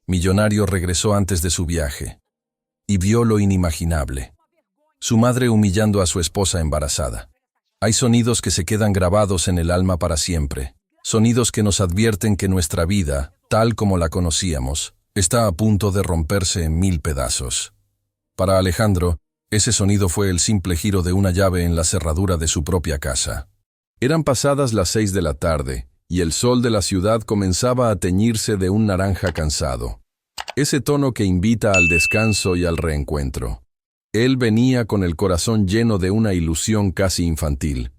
millonario, regresó antes de su viaje y vio lo inimaginable. Su madre humillando a su esposa embarazada. Hay sonidos que se quedan grabados en el alma para siempre, sonidos que nos advierten que nuestra vida, tal como la conocíamos, está a punto de romperse en 1000 pedazos. Para Alejandro, ese sonido fue el simple giro de una llave en la cerradura de su propia casa. Eran pasadas las 6 de la tarde, y el sol de la ciudad comenzaba a teñirse de un naranja cansado. Ese tono que invita al descanso y al reencuentro. Él venía con el corazón lleno de una ilusión casi infantil.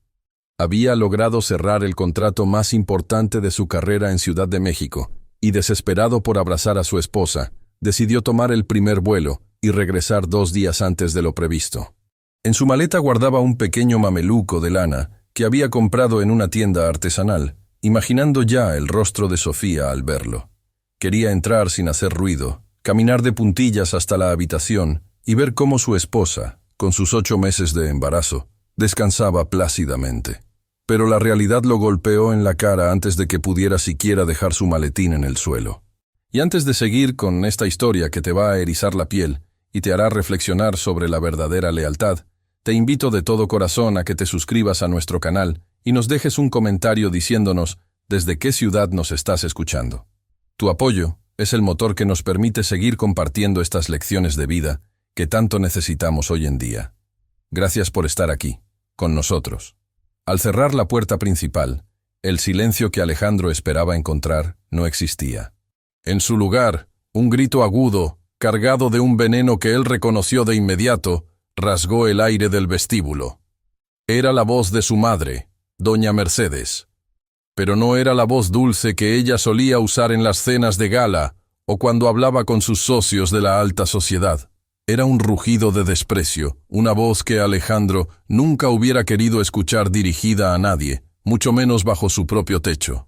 Había logrado cerrar el contrato más importante de su carrera en Ciudad de México, y desesperado por abrazar a su esposa, decidió tomar el primer vuelo y regresar 2 días antes de lo previsto. En su maleta guardaba un pequeño mameluco de lana que había comprado en una tienda artesanal, imaginando ya el rostro de Sofía al verlo. Quería entrar sin hacer ruido, caminar de puntillas hasta la habitación y ver cómo su esposa, con sus 8 meses de embarazo, descansaba plácidamente. Pero la realidad lo golpeó en la cara antes de que pudiera siquiera dejar su maletín en el suelo. Y antes de seguir con esta historia que te va a erizar la piel y te hará reflexionar sobre la verdadera lealtad, te invito de todo corazón a que te suscribas a nuestro canal y nos dejes un comentario diciéndonos desde qué ciudad nos estás escuchando. Tu apoyo es el motor que nos permite seguir compartiendo estas lecciones de vida que tanto necesitamos hoy en día. Gracias por estar aquí, con nosotros. Al cerrar la puerta principal, el silencio que Alejandro esperaba encontrar no existía. En su lugar, un grito agudo, cargado de un veneno que él reconoció de inmediato, rasgó el aire del vestíbulo. Era la voz de su madre, doña Mercedes. Pero no era la voz dulce que ella solía usar en las cenas de gala o cuando hablaba con sus socios de la alta sociedad. Era un rugido de desprecio, una voz que Alejandro nunca hubiera querido escuchar dirigida a nadie, mucho menos bajo su propio techo.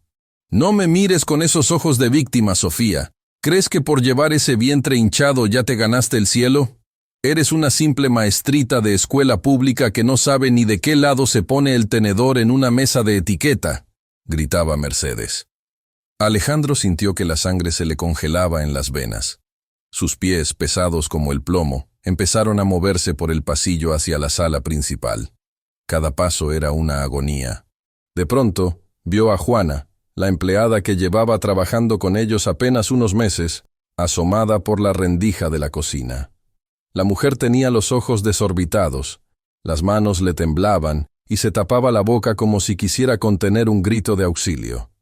«No me mires con esos ojos de víctima, Sofía. ¿Crees que por llevar ese vientre hinchado ya te ganaste el cielo? Eres una simple maestrita de escuela pública que no sabe ni de qué lado se pone el tenedor en una mesa de etiqueta», gritaba Mercedes. Alejandro sintió que la sangre se le congelaba en las venas. Sus pies, pesados como el plomo, empezaron a moverse por el pasillo hacia la sala principal. Cada paso era una agonía. De pronto, vio a Juana, la empleada que llevaba trabajando con ellos apenas unos meses, asomada por la rendija de la cocina. La mujer tenía los ojos desorbitados, las manos le temblaban y se tapaba la boca como si quisiera contener un grito de auxilio.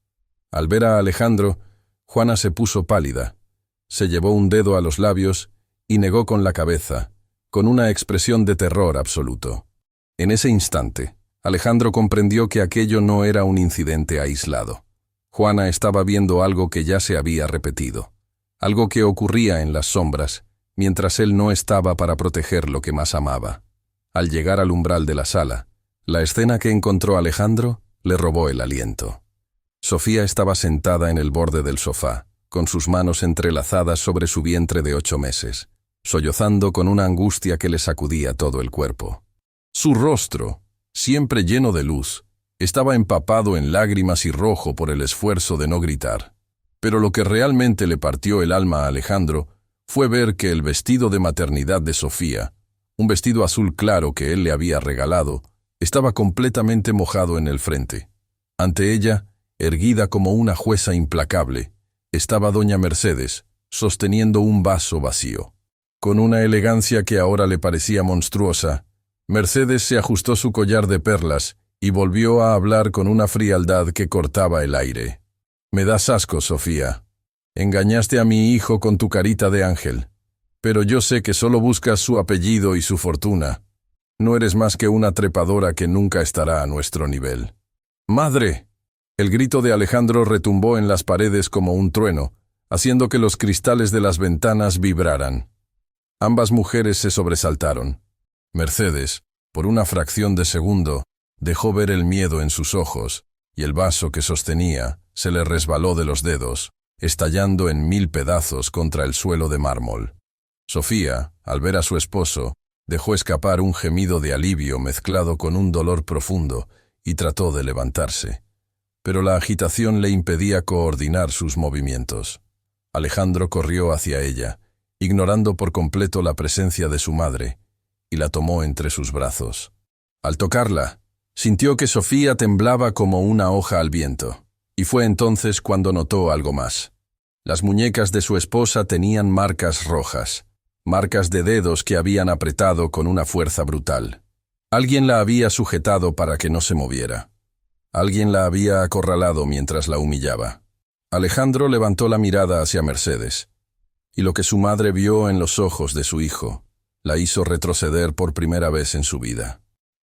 Al ver a Alejandro, Juana se puso pálida. Se llevó un dedo a los labios y negó con la cabeza, con una expresión de terror absoluto. En ese instante, Alejandro comprendió que aquello no era un incidente aislado. Juana estaba viendo algo que ya se había repetido, algo que ocurría en las sombras, mientras él no estaba para proteger lo que más amaba. Al llegar al umbral de la sala, la escena que encontró Alejandro le robó el aliento. Sofía estaba sentada en el borde del sofá, con sus manos entrelazadas sobre su vientre de 8 meses, sollozando con una angustia que le sacudía todo el cuerpo. Su rostro, siempre lleno de luz, estaba empapado en lágrimas y rojo por el esfuerzo de no gritar. Pero lo que realmente le partió el alma a Alejandro fue ver que el vestido de maternidad de Sofía, un vestido azul claro que él le había regalado, estaba completamente mojado en el frente. Ante ella, erguida como una jueza implacable, estaba doña Mercedes, sosteniendo un vaso vacío. Con una elegancia que ahora le parecía monstruosa, Mercedes se ajustó su collar de perlas y volvió a hablar con una frialdad que cortaba el aire. «Me das asco, Sofía. Engañaste a mi hijo con tu carita de ángel. Pero yo sé que solo buscas su apellido y su fortuna. No eres más que una trepadora que nunca estará a nuestro nivel». «¡Madre!». El grito de Alejandro retumbó en las paredes como un trueno, haciendo que los cristales de las ventanas vibraran. Ambas mujeres se sobresaltaron. Mercedes, por una fracción de segundo, dejó ver el miedo en sus ojos, y el vaso que sostenía se le resbaló de los dedos, estallando en 1000 pedazos contra el suelo de mármol. Sofía, al ver a su esposo, dejó escapar un gemido de alivio mezclado con un dolor profundo y trató de levantarse. Pero la agitación le impedía coordinar sus movimientos. Alejandro corrió hacia ella, ignorando por completo la presencia de su madre, y la tomó entre sus brazos. Al tocarla, sintió que Sofía temblaba como una hoja al viento, y fue entonces cuando notó algo más. Las muñecas de su esposa tenían marcas rojas, marcas de dedos que habían apretado con una fuerza brutal. Alguien la había sujetado para que no se moviera. Alguien la había acorralado mientras la humillaba. Alejandro levantó la mirada hacia Mercedes, y lo que su madre vio en los ojos de su hijo la hizo retroceder por primera vez en su vida.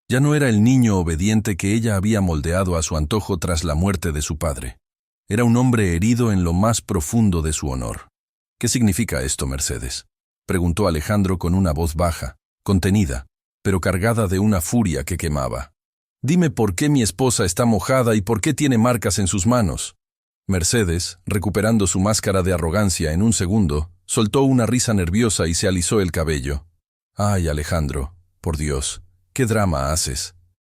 Ya no era el niño obediente que ella había moldeado a su antojo tras la muerte de su padre. Era un hombre herido en lo más profundo de su honor. ¿Qué significa esto, Mercedes?, preguntó Alejandro con una voz baja, contenida, pero cargada de una furia que quemaba. Dime por qué mi esposa está mojada y por qué tiene marcas en sus manos. Mercedes, recuperando su máscara de arrogancia en un segundo, soltó una risa nerviosa y se alisó el cabello. Ay, Alejandro, por Dios, ¿qué drama haces?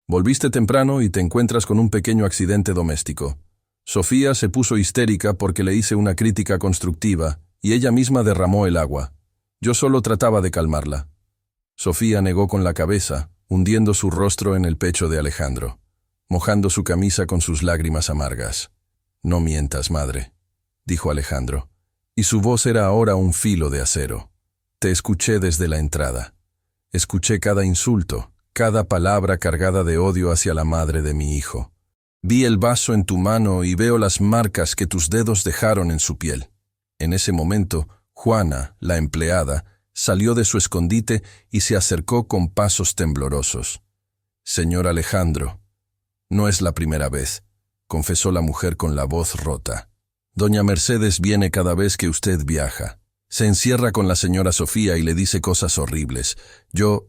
Volviste temprano y te encuentras con un pequeño accidente doméstico. Sofía se puso histérica porque le hice una crítica constructiva y ella misma derramó el agua. Yo solo trataba de calmarla. Sofía negó con la cabeza, hundiendo su rostro en el pecho de Alejandro, mojando su camisa con sus lágrimas amargas. No mientas, madre, dijo Alejandro, y su voz era ahora un filo de acero. Te escuché desde la entrada. Escuché cada insulto, cada palabra cargada de odio hacia la madre de mi hijo. Vi el vaso en tu mano y veo las marcas que tus dedos dejaron en su piel. En ese momento, Juana, la empleada, salió de su escondite y se acercó con pasos temblorosos. Señor Alejandro, no es la primera vez, confesó la mujer con la voz rota. Doña Mercedes viene cada vez que usted viaja. Se encierra con la señora Sofía y le dice cosas horribles. Yo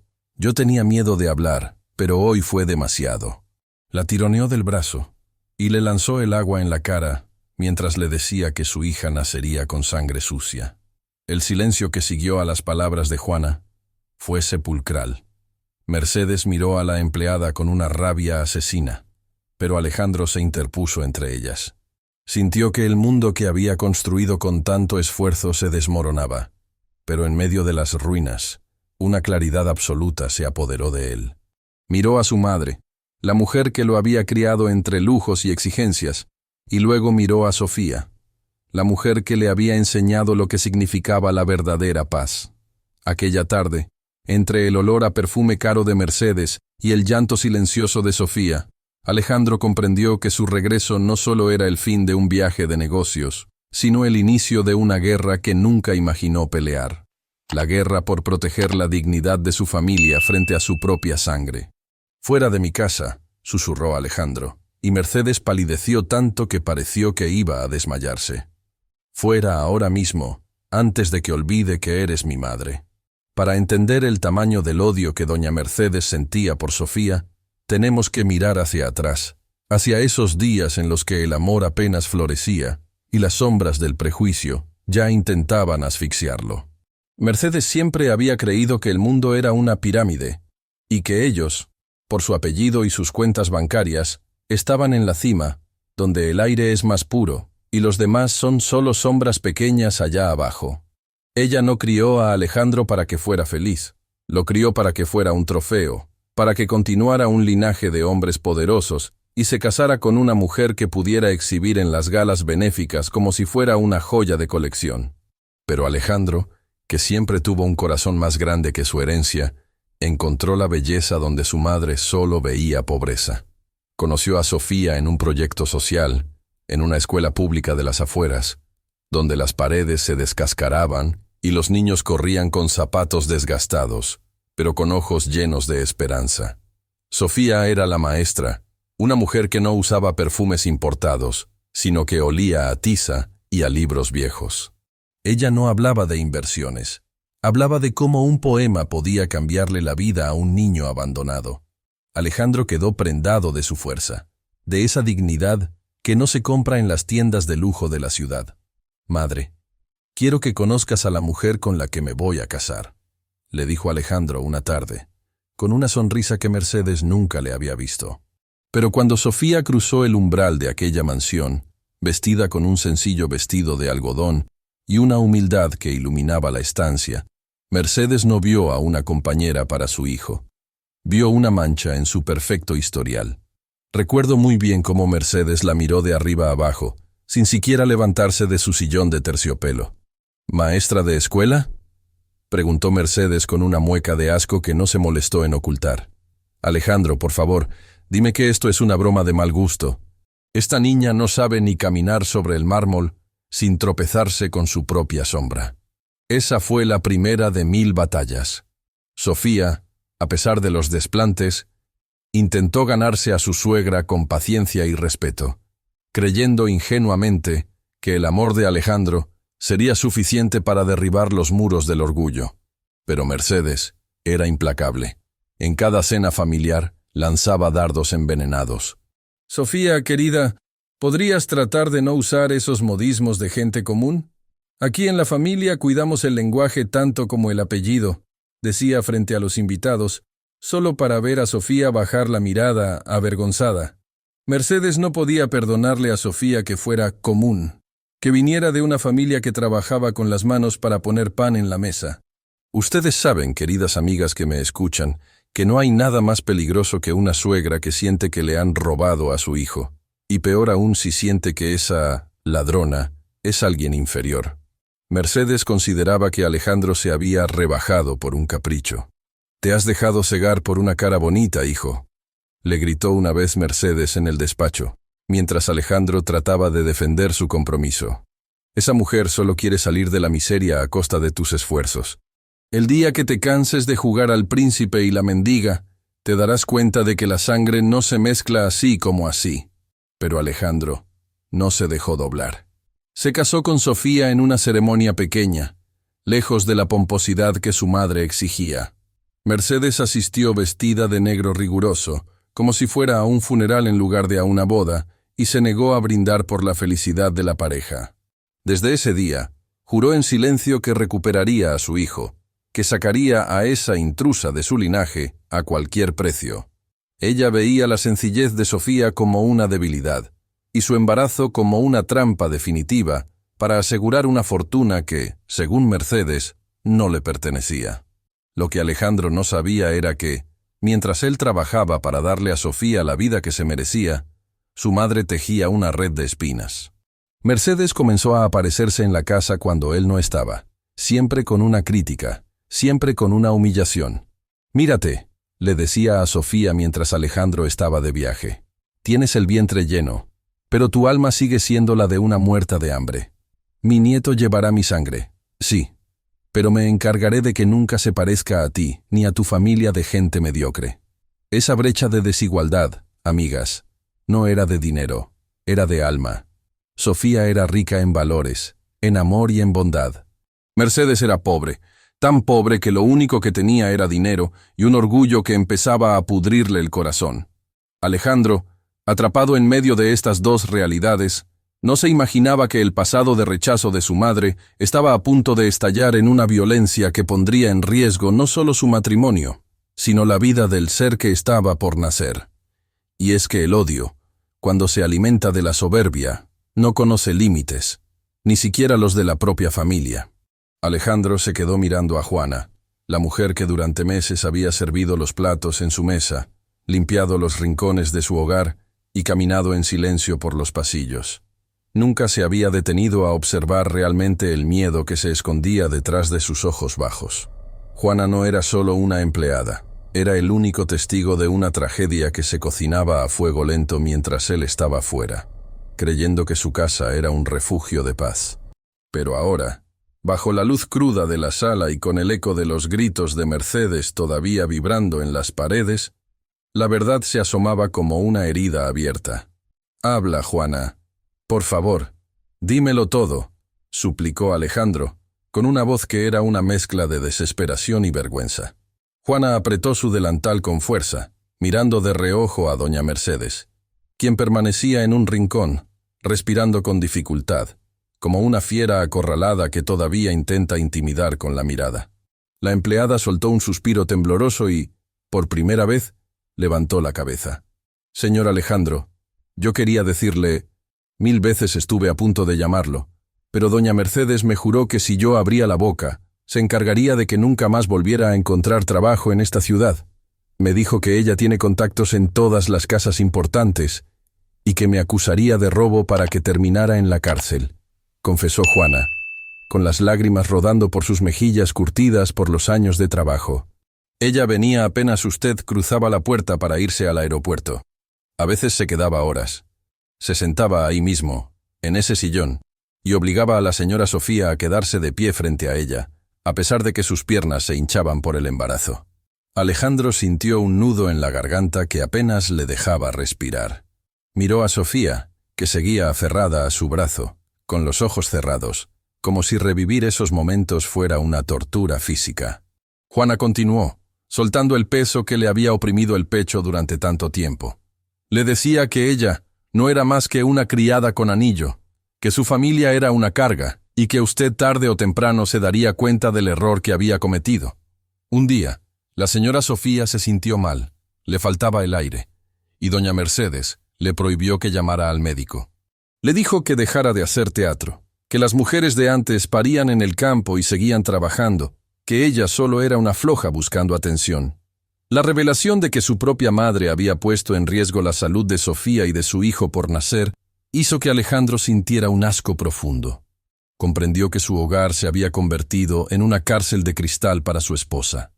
tenía miedo de hablar, pero hoy fue demasiado. La tironeó del brazo y le lanzó el agua en la cara mientras le decía que su hija nacería con sangre sucia. El silencio que siguió a las palabras de Juana fue sepulcral. Mercedes miró a la empleada con una rabia asesina, pero Alejandro se interpuso entre ellas. Sintió que el mundo que había construido con tanto esfuerzo se desmoronaba, pero en medio de las ruinas, una claridad absoluta se apoderó de él. Miró a su madre, la mujer que lo había criado entre lujos y exigencias, y luego miró a Sofía, la mujer que le había enseñado lo que significaba la verdadera paz. Aquella tarde, entre el olor a perfume caro de Mercedes y el llanto silencioso de Sofía, Alejandro comprendió que su regreso no solo era el fin de un viaje de negocios, sino el inicio de una guerra que nunca imaginó pelear. La guerra por proteger la dignidad de su familia frente a su propia sangre. Fuera de mi casa, susurró Alejandro, y Mercedes palideció tanto que pareció que iba a desmayarse. Fuera ahora mismo, antes de que olvide que eres mi madre. Para entender el tamaño del odio que doña Mercedes sentía por Sofía, tenemos que mirar hacia atrás, hacia esos días en los que el amor apenas florecía y las sombras del prejuicio ya intentaban asfixiarlo. Mercedes siempre había creído que el mundo era una pirámide y que ellos, por su apellido y sus cuentas bancarias, estaban en la cima, donde el aire es más puro y los demás son solo sombras pequeñas allá abajo. Ella no crió a Alejandro para que fuera feliz, lo crió para que fuera un trofeo, para que continuara un linaje de hombres poderosos y se casara con una mujer que pudiera exhibir en las galas benéficas como si fuera una joya de colección. Pero Alejandro, que siempre tuvo un corazón más grande que su herencia, encontró la belleza donde su madre solo veía pobreza. Conoció a Sofía en un proyecto social, en una escuela pública de las afueras, donde las paredes se descascaraban y los niños corrían con zapatos desgastados, pero con ojos llenos de esperanza. Sofía era la maestra, una mujer que no usaba perfumes importados, sino que olía a tiza y a libros viejos. Ella no hablaba de inversiones, hablaba de cómo un poema podía cambiarle la vida a un niño abandonado. Alejandro quedó prendado de su fuerza, de esa dignidad que no se compra en las tiendas de lujo de la ciudad. Madre, quiero que conozcas a la mujer con la que me voy a casar, le dijo Alejandro una tarde, con una sonrisa que Mercedes nunca le había visto. Pero cuando Sofía cruzó el umbral de aquella mansión, vestida con un sencillo vestido de algodón y una humildad que iluminaba la estancia, Mercedes no vio a una compañera para su hijo. Vio una mancha en su perfecto historial. Recuerdo muy bien cómo Mercedes la miró de arriba abajo, sin siquiera levantarse de su sillón de terciopelo. ¿Maestra de escuela?, preguntó Mercedes con una mueca de asco que no se molestó en ocultar. Alejandro, por favor, dime que esto es una broma de mal gusto. Esta niña no sabe ni caminar sobre el mármol sin tropezarse con su propia sombra. Esa fue la primera de 1000 batallas. Sofía, a pesar de los desplantes, intentó ganarse a su suegra con paciencia y respeto, creyendo ingenuamente que el amor de Alejandro sería suficiente para derribar los muros del orgullo. Pero Mercedes era implacable. En cada cena familiar lanzaba dardos envenenados. «Sofía, querida, ¿podrías tratar de no usar esos modismos de gente común? Aquí en la familia cuidamos el lenguaje tanto como el apellido», decía frente a los invitados, solo para ver a Sofía bajar la mirada avergonzada. Mercedes no podía perdonarle a Sofía que fuera común, que viniera de una familia que trabajaba con las manos para poner pan en la mesa. Ustedes saben, queridas amigas que me escuchan, que no hay nada más peligroso que una suegra que siente que le han robado a su hijo, y peor aún si siente que esa ladrona es alguien inferior. Mercedes consideraba que Alejandro se había rebajado por un capricho. «Te has dejado cegar por una cara bonita, hijo», le gritó una vez Mercedes en el despacho, mientras Alejandro trataba de defender su compromiso. «Esa mujer solo quiere salir de la miseria a costa de tus esfuerzos. El día que te canses de jugar al príncipe y la mendiga, te darás cuenta de que la sangre no se mezcla así como así». Pero Alejandro no se dejó doblar. Se casó con Sofía en una ceremonia pequeña, lejos de la pomposidad que su madre exigía. Mercedes asistió vestida de negro riguroso, como si fuera a un funeral en lugar de a una boda, y se negó a brindar por la felicidad de la pareja. Desde ese día, juró en silencio que recuperaría a su hijo, que sacaría a esa intrusa de su linaje a cualquier precio. Ella veía la sencillez de Sofía como una debilidad, y su embarazo como una trampa definitiva para asegurar una fortuna que, según Mercedes, no le pertenecía. Lo que Alejandro no sabía era que, mientras él trabajaba para darle a Sofía la vida que se merecía, su madre tejía una red de espinas. Mercedes comenzó a aparecerse en la casa cuando él no estaba, siempre con una crítica, siempre con una humillación. «Mírate», le decía a Sofía mientras Alejandro estaba de viaje. «Tienes el vientre lleno, pero tu alma sigue siendo la de una muerta de hambre. Mi nieto llevará mi sangre, sí, pero me encargaré de que nunca se parezca a ti ni a tu familia de gente mediocre». Esa brecha de desigualdad, amigas, no era de dinero, era de alma. Sofía era rica en valores, en amor y en bondad. Mercedes era pobre, tan pobre que lo único que tenía era dinero y un orgullo que empezaba a pudrirle el corazón. Alejandro, atrapado en medio de estas dos realidades, no se imaginaba que el pasado de rechazo de su madre estaba a punto de estallar en una violencia que pondría en riesgo no solo su matrimonio, sino la vida del ser que estaba por nacer. Y es que el odio, cuando se alimenta de la soberbia, no conoce límites, ni siquiera los de la propia familia. Alejandro se quedó mirando a Juana, la mujer que durante meses había servido los platos en su mesa, limpiado los rincones de su hogar y caminado en silencio por los pasillos. Nunca se había detenido a observar realmente el miedo que se escondía detrás de sus ojos bajos. Juana no era solo una empleada, era el único testigo de una tragedia que se cocinaba a fuego lento mientras él estaba fuera, creyendo que su casa era un refugio de paz. Pero ahora, bajo la luz cruda de la sala y con el eco de los gritos de Mercedes todavía vibrando en las paredes, la verdad se asomaba como una herida abierta. «Habla, Juana. Por favor, dímelo todo», suplicó Alejandro, con una voz que era una mezcla de desesperación y vergüenza. Juana apretó su delantal con fuerza, mirando de reojo a doña Mercedes, quien permanecía en un rincón, respirando con dificultad, como una fiera acorralada que todavía intenta intimidar con la mirada. La empleada soltó un suspiro tembloroso y, por primera vez, levantó la cabeza. «Señor Alejandro, yo quería decirle, 1000 veces estuve a punto de llamarlo, pero doña Mercedes me juró que si yo abría la boca, se encargaría de que nunca más volviera a encontrar trabajo en esta ciudad. Me dijo que ella tiene contactos en todas las casas importantes y que me acusaría de robo para que terminara en la cárcel, confesó Juana, con las lágrimas rodando por sus mejillas curtidas por los años de trabajo. Ella venía apenas usted cruzaba la puerta para irse al aeropuerto. A veces se quedaba horas. Se sentaba ahí mismo, en ese sillón, y obligaba a la señora Sofía a quedarse de pie frente a ella, a pesar de que sus piernas se hinchaban por el embarazo. Alejandro sintió un nudo en la garganta que apenas le dejaba respirar. Miró a Sofía, que seguía aferrada a su brazo, con los ojos cerrados, como si revivir esos momentos fuera una tortura física. Juana continuó, soltando el peso que le había oprimido el pecho durante tanto tiempo. Le decía que ella no era más que una criada con anillo, que su familia era una carga y que usted tarde o temprano se daría cuenta del error que había cometido. Un día, la señora Sofía se sintió mal, le faltaba el aire, y doña Mercedes le prohibió que llamara al médico. Le dijo que dejara de hacer teatro, que las mujeres de antes parían en el campo y seguían trabajando, que ella solo era una floja buscando atención. La revelación de que su propia madre había puesto en riesgo la salud de Sofía y de su hijo por nacer hizo que Alejandro sintiera un asco profundo. Comprendió que su hogar se había convertido en una cárcel de cristal para su esposa.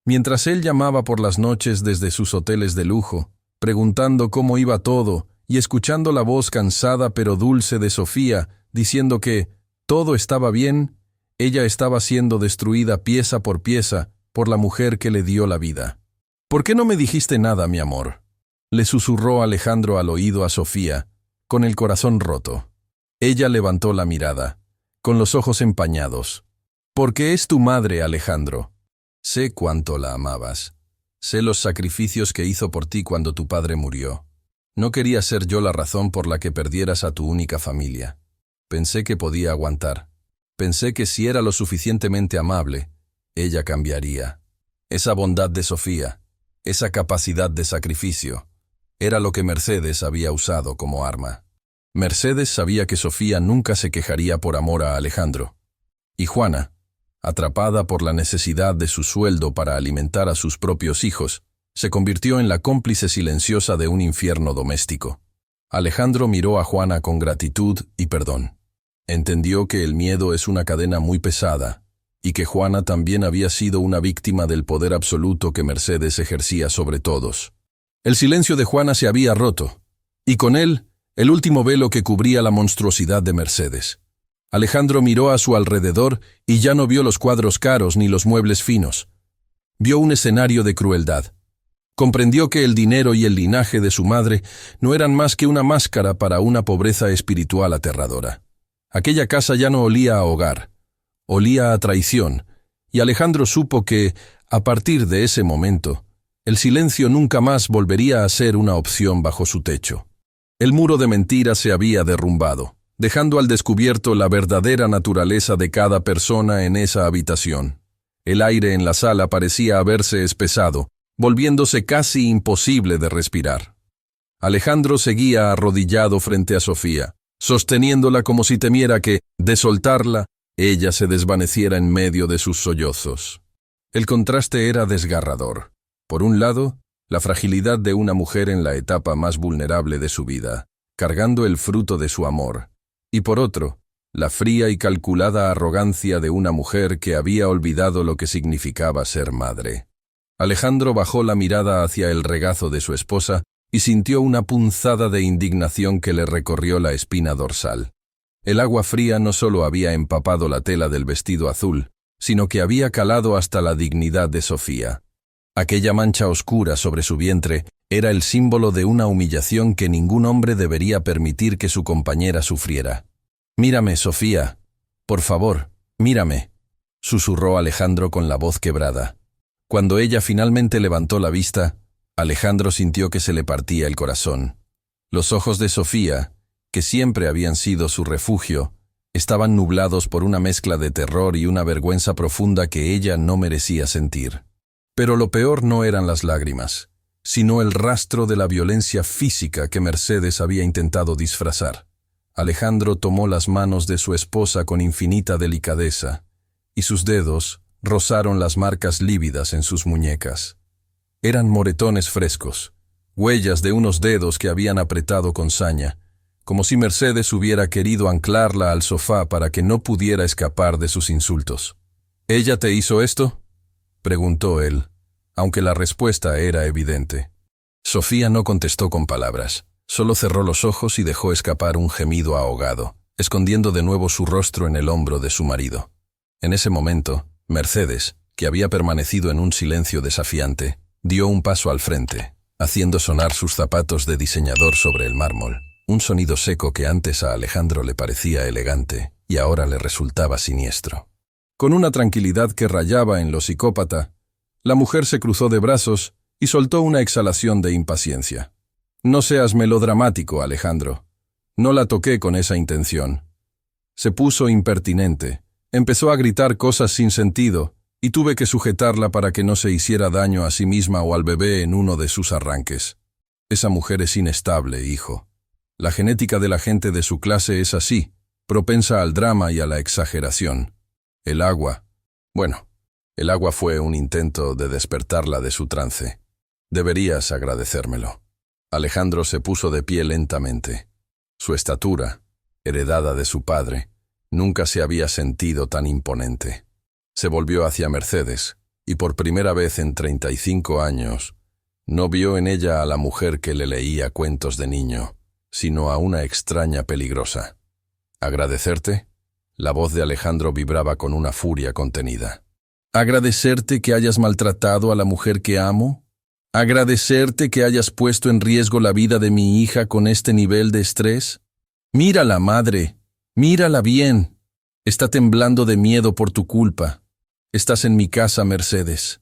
Mientras él llamaba por las noches desde sus hoteles de lujo, preguntando cómo iba todo y escuchando la voz cansada pero dulce de Sofía diciendo que todo estaba bien, ella estaba siendo destruida pieza por pieza por la mujer que le dio la vida. «¿Por qué no me dijiste nada, mi amor?», le susurró Alejandro al oído a Sofía, con el corazón roto. Ella levantó la mirada, con los ojos empañados. «Porque es tu madre, Alejandro. Sé cuánto la amabas. Sé los sacrificios que hizo por ti cuando tu padre murió. No quería ser yo la razón por la que perdieras a tu única familia. Pensé que podía aguantar. Pensé que si era lo suficientemente amable, ella cambiaría. Esa bondad de Sofía, esa capacidad de sacrificio, era lo que Mercedes había usado como arma. Mercedes sabía que Sofía nunca se quejaría por amor a Alejandro. Y Juana, atrapada por la necesidad de su sueldo para alimentar a sus propios hijos, se convirtió en la cómplice silenciosa de un infierno doméstico. Alejandro miró a Juana con gratitud y perdón. Entendió que el miedo es una cadena muy pesada, y que Juana también había sido una víctima del poder absoluto que Mercedes ejercía sobre todos. El silencio de Juana se había roto, y con él, el último velo que cubría la monstruosidad de Mercedes. Alejandro miró a su alrededor y ya no vio los cuadros caros ni los muebles finos. Vio un escenario de crueldad. Comprendió que el dinero y el linaje de su madre no eran más que una máscara para una pobreza espiritual aterradora. Aquella casa ya no olía a hogar. Olía a traición, y Alejandro supo que, a partir de ese momento, el silencio nunca más volvería a ser una opción bajo su techo. El muro de mentiras se había derrumbado, dejando al descubierto la verdadera naturaleza de cada persona en esa habitación. El aire en la sala parecía haberse espesado, volviéndose casi imposible de respirar. Alejandro seguía arrodillado frente a Sofía, sosteniéndola como si temiera que, de soltarla, ella se desvaneciera en medio de sus sollozos. El contraste era desgarrador. Por un lado, la fragilidad de una mujer en la etapa más vulnerable de su vida, cargando el fruto de su amor, y por otro, la fría y calculada arrogancia de una mujer que había olvidado lo que significaba ser madre. Alejandro bajó la mirada hacia el regazo de su esposa y sintió una punzada de indignación que le recorrió la espina dorsal. El agua fría no solo había empapado la tela del vestido azul, sino que había calado hasta la dignidad de Sofía. Aquella mancha oscura sobre su vientre era el símbolo de una humillación que ningún hombre debería permitir que su compañera sufriera. «Mírame, Sofía. Por favor, mírame», susurró Alejandro con la voz quebrada. Cuando ella finalmente levantó la vista, Alejandro sintió que se le partía el corazón. Los ojos de Sofía, que siempre habían sido su refugio, estaban nublados por una mezcla de terror y una vergüenza profunda que ella no merecía sentir. Pero lo peor no eran las lágrimas, sino el rastro de la violencia física que Mercedes había intentado disfrazar. Alejandro tomó las manos de su esposa con infinita delicadeza, y sus dedos rozaron las marcas lívidas en sus muñecas. Eran moretones frescos, huellas de unos dedos que habían apretado con saña, como si Mercedes hubiera querido anclarla al sofá para que no pudiera escapar de sus insultos. ¿Ella te hizo esto?, preguntó él, aunque la respuesta era evidente. Sofía no contestó con palabras, solo cerró los ojos y dejó escapar un gemido ahogado, escondiendo de nuevo su rostro en el hombro de su marido. En ese momento, Mercedes, que había permanecido en un silencio desafiante, dio un paso al frente, haciendo sonar sus zapatos de diseñador sobre el mármol, un sonido seco que antes a Alejandro le parecía elegante y ahora le resultaba siniestro. Con una tranquilidad que rayaba en lo psicópata, la mujer se cruzó de brazos y soltó una exhalación de impaciencia. «No seas melodramático, Alejandro. No la toqué con esa intención». Se puso impertinente, empezó a gritar cosas sin sentido, y tuve que sujetarla para que no se hiciera daño a sí misma o al bebé en uno de sus arranques. Esa mujer es inestable, hijo. La genética de la gente de su clase es así, propensa al drama y a la exageración. El agua fue un intento de despertarla de su trance. Deberías agradecérmelo. Alejandro se puso de pie lentamente. Su estatura, heredada de su padre, nunca se había sentido tan imponente. Se volvió hacia Mercedes, y por primera vez en 35 años, no vio en ella a la mujer que le leía cuentos de niño, sino a una extraña peligrosa. ¿Agradecerte? La voz de Alejandro vibraba con una furia contenida. ¿Agradecerte que hayas maltratado a la mujer que amo? ¿Agradecerte que hayas puesto en riesgo la vida de mi hija con este nivel de estrés? Mírala, madre, mírala bien. Está temblando de miedo por tu culpa. Estás en mi casa, Mercedes,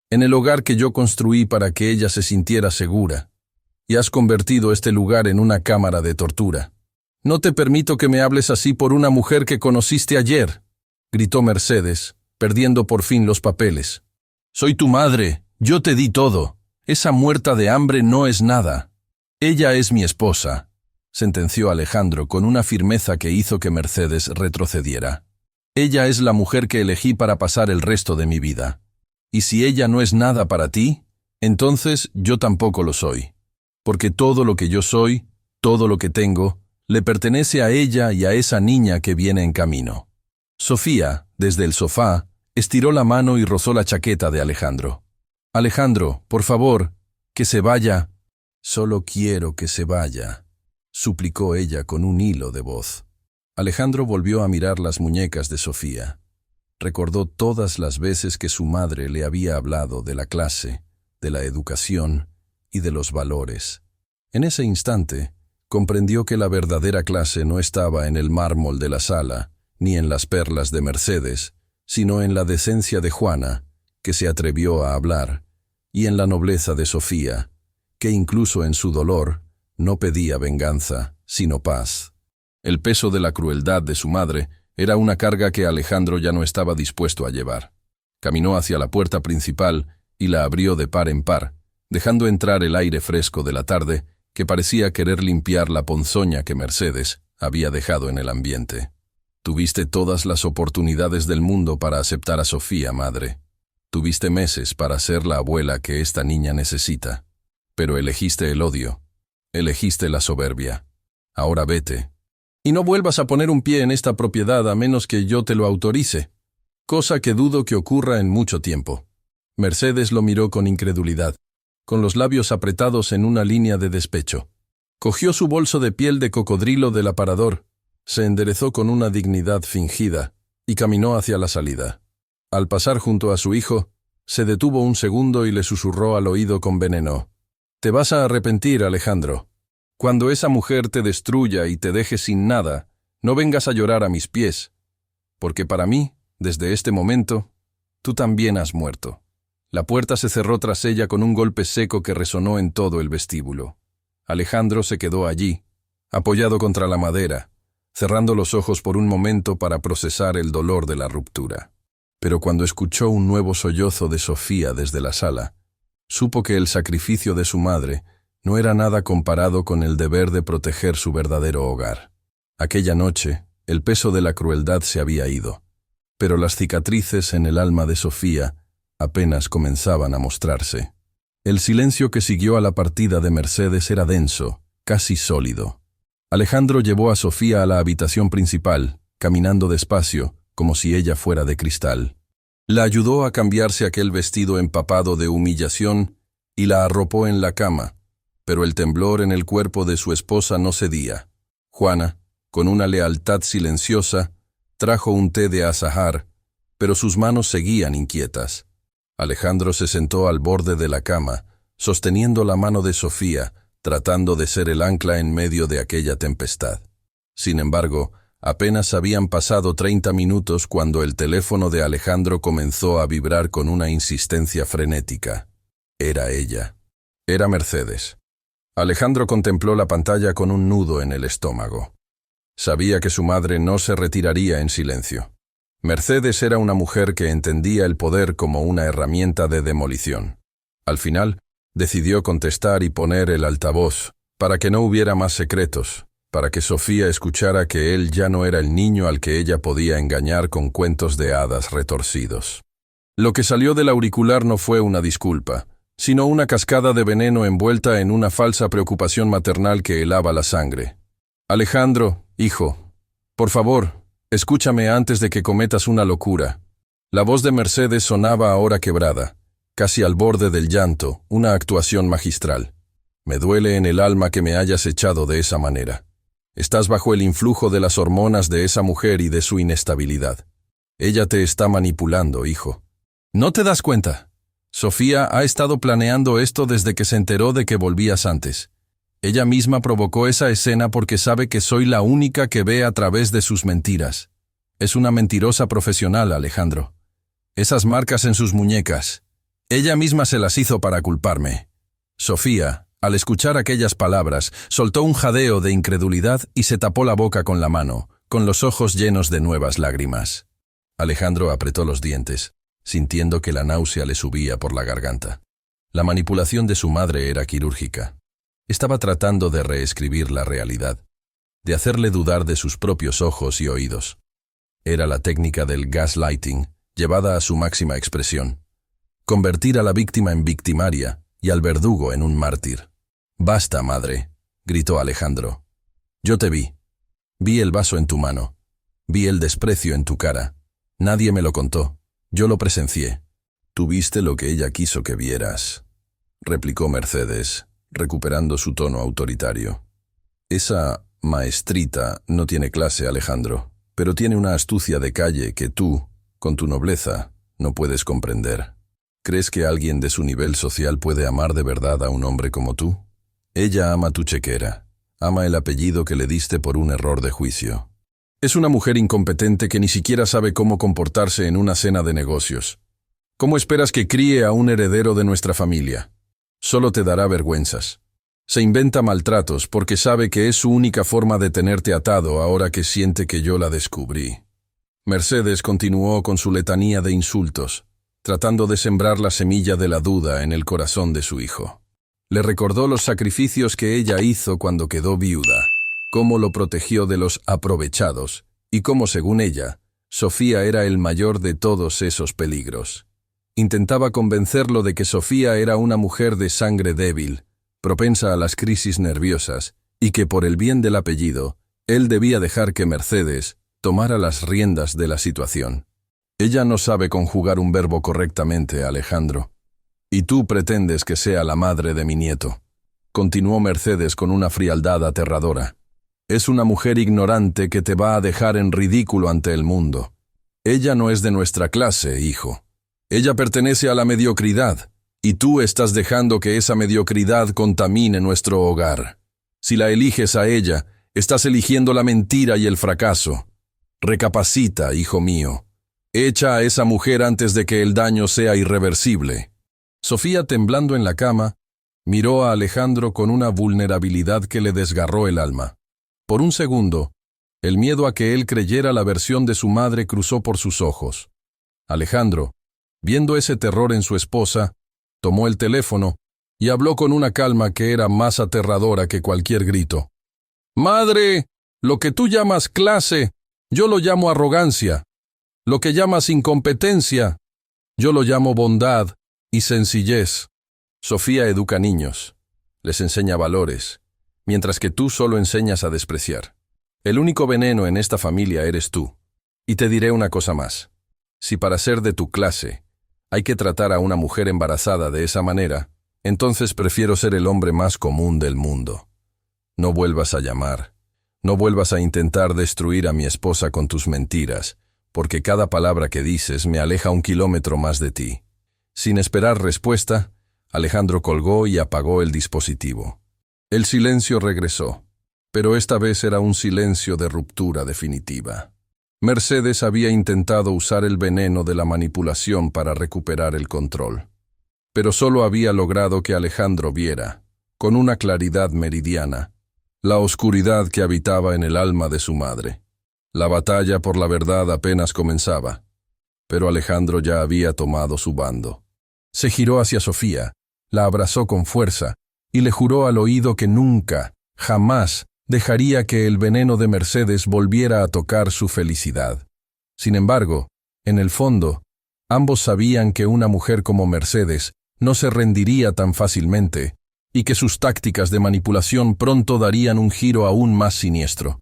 en el hogar que yo construí para que ella se sintiera segura, y has convertido este lugar en una cámara de tortura. No te permito que me hables así por una mujer que conociste ayer, gritó Mercedes, perdiendo por fin los papeles. Soy tu madre, yo te di todo. Esa muerta de hambre no es nada. Ella es mi esposa, sentenció Alejandro con una firmeza que hizo que Mercedes retrocediera. Ella es la mujer que elegí para pasar el resto de mi vida. Y si ella no es nada para ti, entonces yo tampoco lo soy. Porque todo lo que yo soy, todo lo que tengo, le pertenece a ella y a esa niña que viene en camino. Sofía, desde el sofá, estiró la mano y rozó la chaqueta de Alejandro. Alejandro, por favor, que se vaya. Solo quiero que se vaya, suplicó ella con un hilo de voz. Alejandro volvió a mirar las muñecas de Sofía. Recordó todas las veces que su madre le había hablado de la clase, de la educación y de los valores. En ese instante, comprendió que la verdadera clase no estaba en el mármol de la sala, ni en las perlas de Mercedes, sino en la decencia de Juana, que se atrevió a hablar, y en la nobleza de Sofía, que incluso en su dolor no pedía venganza, sino paz. El peso de la crueldad de su madre era una carga que Alejandro ya no estaba dispuesto a llevar. Caminó hacia la puerta principal y la abrió de par en par, dejando entrar el aire fresco de la tarde que parecía querer limpiar la ponzoña que Mercedes había dejado en el ambiente. Tuviste todas las oportunidades del mundo para aceptar a Sofía, madre. Tuviste meses para ser la abuela que esta niña necesita. Pero elegiste el odio. Elegiste la soberbia. Ahora vete. Y no vuelvas a poner un pie en esta propiedad a menos que yo te lo autorice, cosa que dudo que ocurra en mucho tiempo. Mercedes lo miró con incredulidad, con los labios apretados en una línea de despecho. Cogió su bolso de piel de cocodrilo del aparador, se enderezó con una dignidad fingida y caminó hacia la salida. Al pasar junto a su hijo, se detuvo un segundo y le susurró al oído con veneno. «Te vas a arrepentir, Alejandro. Cuando esa mujer te destruya y te deje sin nada, no vengas a llorar a mis pies, porque para mí, desde este momento, tú también has muerto». La puerta se cerró tras ella con un golpe seco que resonó en todo el vestíbulo. Alejandro se quedó allí, apoyado contra la madera, cerrando los ojos por un momento para procesar el dolor de la ruptura. Pero cuando escuchó un nuevo sollozo de Sofía desde la sala, supo que el sacrificio de su madre no era nada comparado con el deber de proteger su verdadero hogar. Aquella noche, el peso de la crueldad se había ido, pero las cicatrices en el alma de Sofía apenas comenzaban a mostrarse. El silencio que siguió a la partida de Mercedes era denso, casi sólido. Alejandro llevó a Sofía a la habitación principal, caminando despacio, como si ella fuera de cristal. La ayudó a cambiarse aquel vestido empapado de humillación y la arropó en la cama, pero el temblor en el cuerpo de su esposa no cedía. Juana, con una lealtad silenciosa, trajo un té de azahar, pero sus manos seguían inquietas. Alejandro se sentó al borde de la cama, sosteniendo la mano de Sofía, tratando de ser el ancla en medio de aquella tempestad. Sin embargo, apenas habían pasado 30 minutos cuando el teléfono de Alejandro comenzó a vibrar con una insistencia frenética. Era ella. Era Mercedes. Alejandro contempló la pantalla con un nudo en el estómago. Sabía que su madre no se retiraría en silencio. Mercedes era una mujer que entendía el poder como una herramienta de demolición. Al final, decidió contestar y poner el altavoz, para que no hubiera más secretos, para que Sofía escuchara que él ya no era el niño al que ella podía engañar con cuentos de hadas retorcidos. Lo que salió del auricular no fue una disculpa, sino una cascada de veneno envuelta en una falsa preocupación maternal que helaba la sangre. Alejandro, hijo, por favor, escúchame antes de que cometas una locura. La voz de Mercedes sonaba ahora quebrada, casi al borde del llanto, una actuación magistral. Me duele en el alma que me hayas echado de esa manera. Estás bajo el influjo de las hormonas de esa mujer y de su inestabilidad. Ella te está manipulando, hijo. ¿No te das cuenta? Sofía ha estado planeando esto desde que se enteró de que volvías antes. Ella misma provocó esa escena porque sabe que soy la única que ve a través de sus mentiras. Es una mentirosa profesional, Alejandro. Esas marcas en sus muñecas. Ella misma se las hizo para culparme. Sofía, al escuchar aquellas palabras, soltó un jadeo de incredulidad y se tapó la boca con la mano, con los ojos llenos de nuevas lágrimas. Alejandro apretó los dientes, sintiendo que la náusea le subía por la garganta. La manipulación de su madre era quirúrgica. Estaba tratando de reescribir la realidad, de hacerle dudar de sus propios ojos y oídos. Era la técnica del gaslighting, llevada a su máxima expresión. Convertir a la víctima en victimaria y al verdugo en un mártir. «Basta, madre», gritó Alejandro. «Yo te vi. Vi el vaso en tu mano. Vi el desprecio en tu cara. Nadie me lo contó. Yo lo presencié». «Tú viste lo que ella quiso que vieras», replicó Mercedes, recuperando su tono autoritario. «Esa maestrita no tiene clase, Alejandro, pero tiene una astucia de calle que tú, con tu nobleza, no puedes comprender. ¿Crees que alguien de su nivel social puede amar de verdad a un hombre como tú? Ella ama tu chequera, ama el apellido que le diste por un error de juicio. Es una mujer incompetente que ni siquiera sabe cómo comportarse en una cena de negocios. ¿Cómo esperas que críe a un heredero de nuestra familia? Solo te dará vergüenzas. Se inventa maltratos porque sabe que es su única forma de tenerte atado ahora que siente que yo la descubrí». Mercedes continuó con su letanía de insultos, tratando de sembrar la semilla de la duda en el corazón de su hijo. Le recordó los sacrificios que ella hizo cuando quedó viuda, cómo lo protegió de los aprovechados y cómo, según ella, Sofía era el mayor de todos esos peligros. Intentaba convencerlo de que Sofía era una mujer de sangre débil, propensa a las crisis nerviosas, y que por el bien del apellido, él debía dejar que Mercedes tomara las riendas de la situación. «Ella no sabe conjugar un verbo correctamente, Alejandro. Y tú pretendes que sea la madre de mi nieto», continuó Mercedes con una frialdad aterradora. «Es una mujer ignorante que te va a dejar en ridículo ante el mundo. Ella no es de nuestra clase, hijo. Ella pertenece a la mediocridad, y tú estás dejando que esa mediocridad contamine nuestro hogar. Si la eliges a ella, estás eligiendo la mentira y el fracaso. Recapacita, hijo mío. Echa a esa mujer antes de que el daño sea irreversible». Sofía, temblando en la cama, miró a Alejandro con una vulnerabilidad que le desgarró el alma. Por un segundo, el miedo a que él creyera la versión de su madre cruzó por sus ojos. Alejandro, viendo ese terror en su esposa, tomó el teléfono y habló con una calma que era más aterradora que cualquier grito. «¡Madre! Lo que tú llamas clase, yo lo llamo arrogancia. Lo que llamas incompetencia, yo lo llamo bondad y sencillez. Sofía educa niños, les enseña valores, mientras que tú solo enseñas a despreciar. El único veneno en esta familia eres tú. Y te diré una cosa más. Si para ser de tu clase hay que tratar a una mujer embarazada de esa manera, entonces prefiero ser el hombre más común del mundo. No vuelvas a llamar. No vuelvas a intentar destruir a mi esposa con tus mentiras, porque cada palabra que dices me aleja 1 kilómetro más de ti. Sin esperar respuesta, Alejandro colgó y apagó el dispositivo. El silencio regresó, pero esta vez era un silencio de ruptura definitiva. Mercedes había intentado usar el veneno de la manipulación para recuperar el control, pero solo había logrado que Alejandro viera, con una claridad meridiana, la oscuridad que habitaba en el alma de su madre. La batalla por la verdad apenas comenzaba, pero Alejandro ya había tomado su bando. Se giró hacia Sofía, la abrazó con fuerza y le juró al oído que nunca, jamás, dejaría que el veneno de Mercedes volviera a tocar su felicidad. Sin embargo, en el fondo, ambos sabían que una mujer como Mercedes no se rendiría tan fácilmente y que sus tácticas de manipulación pronto darían un giro aún más siniestro.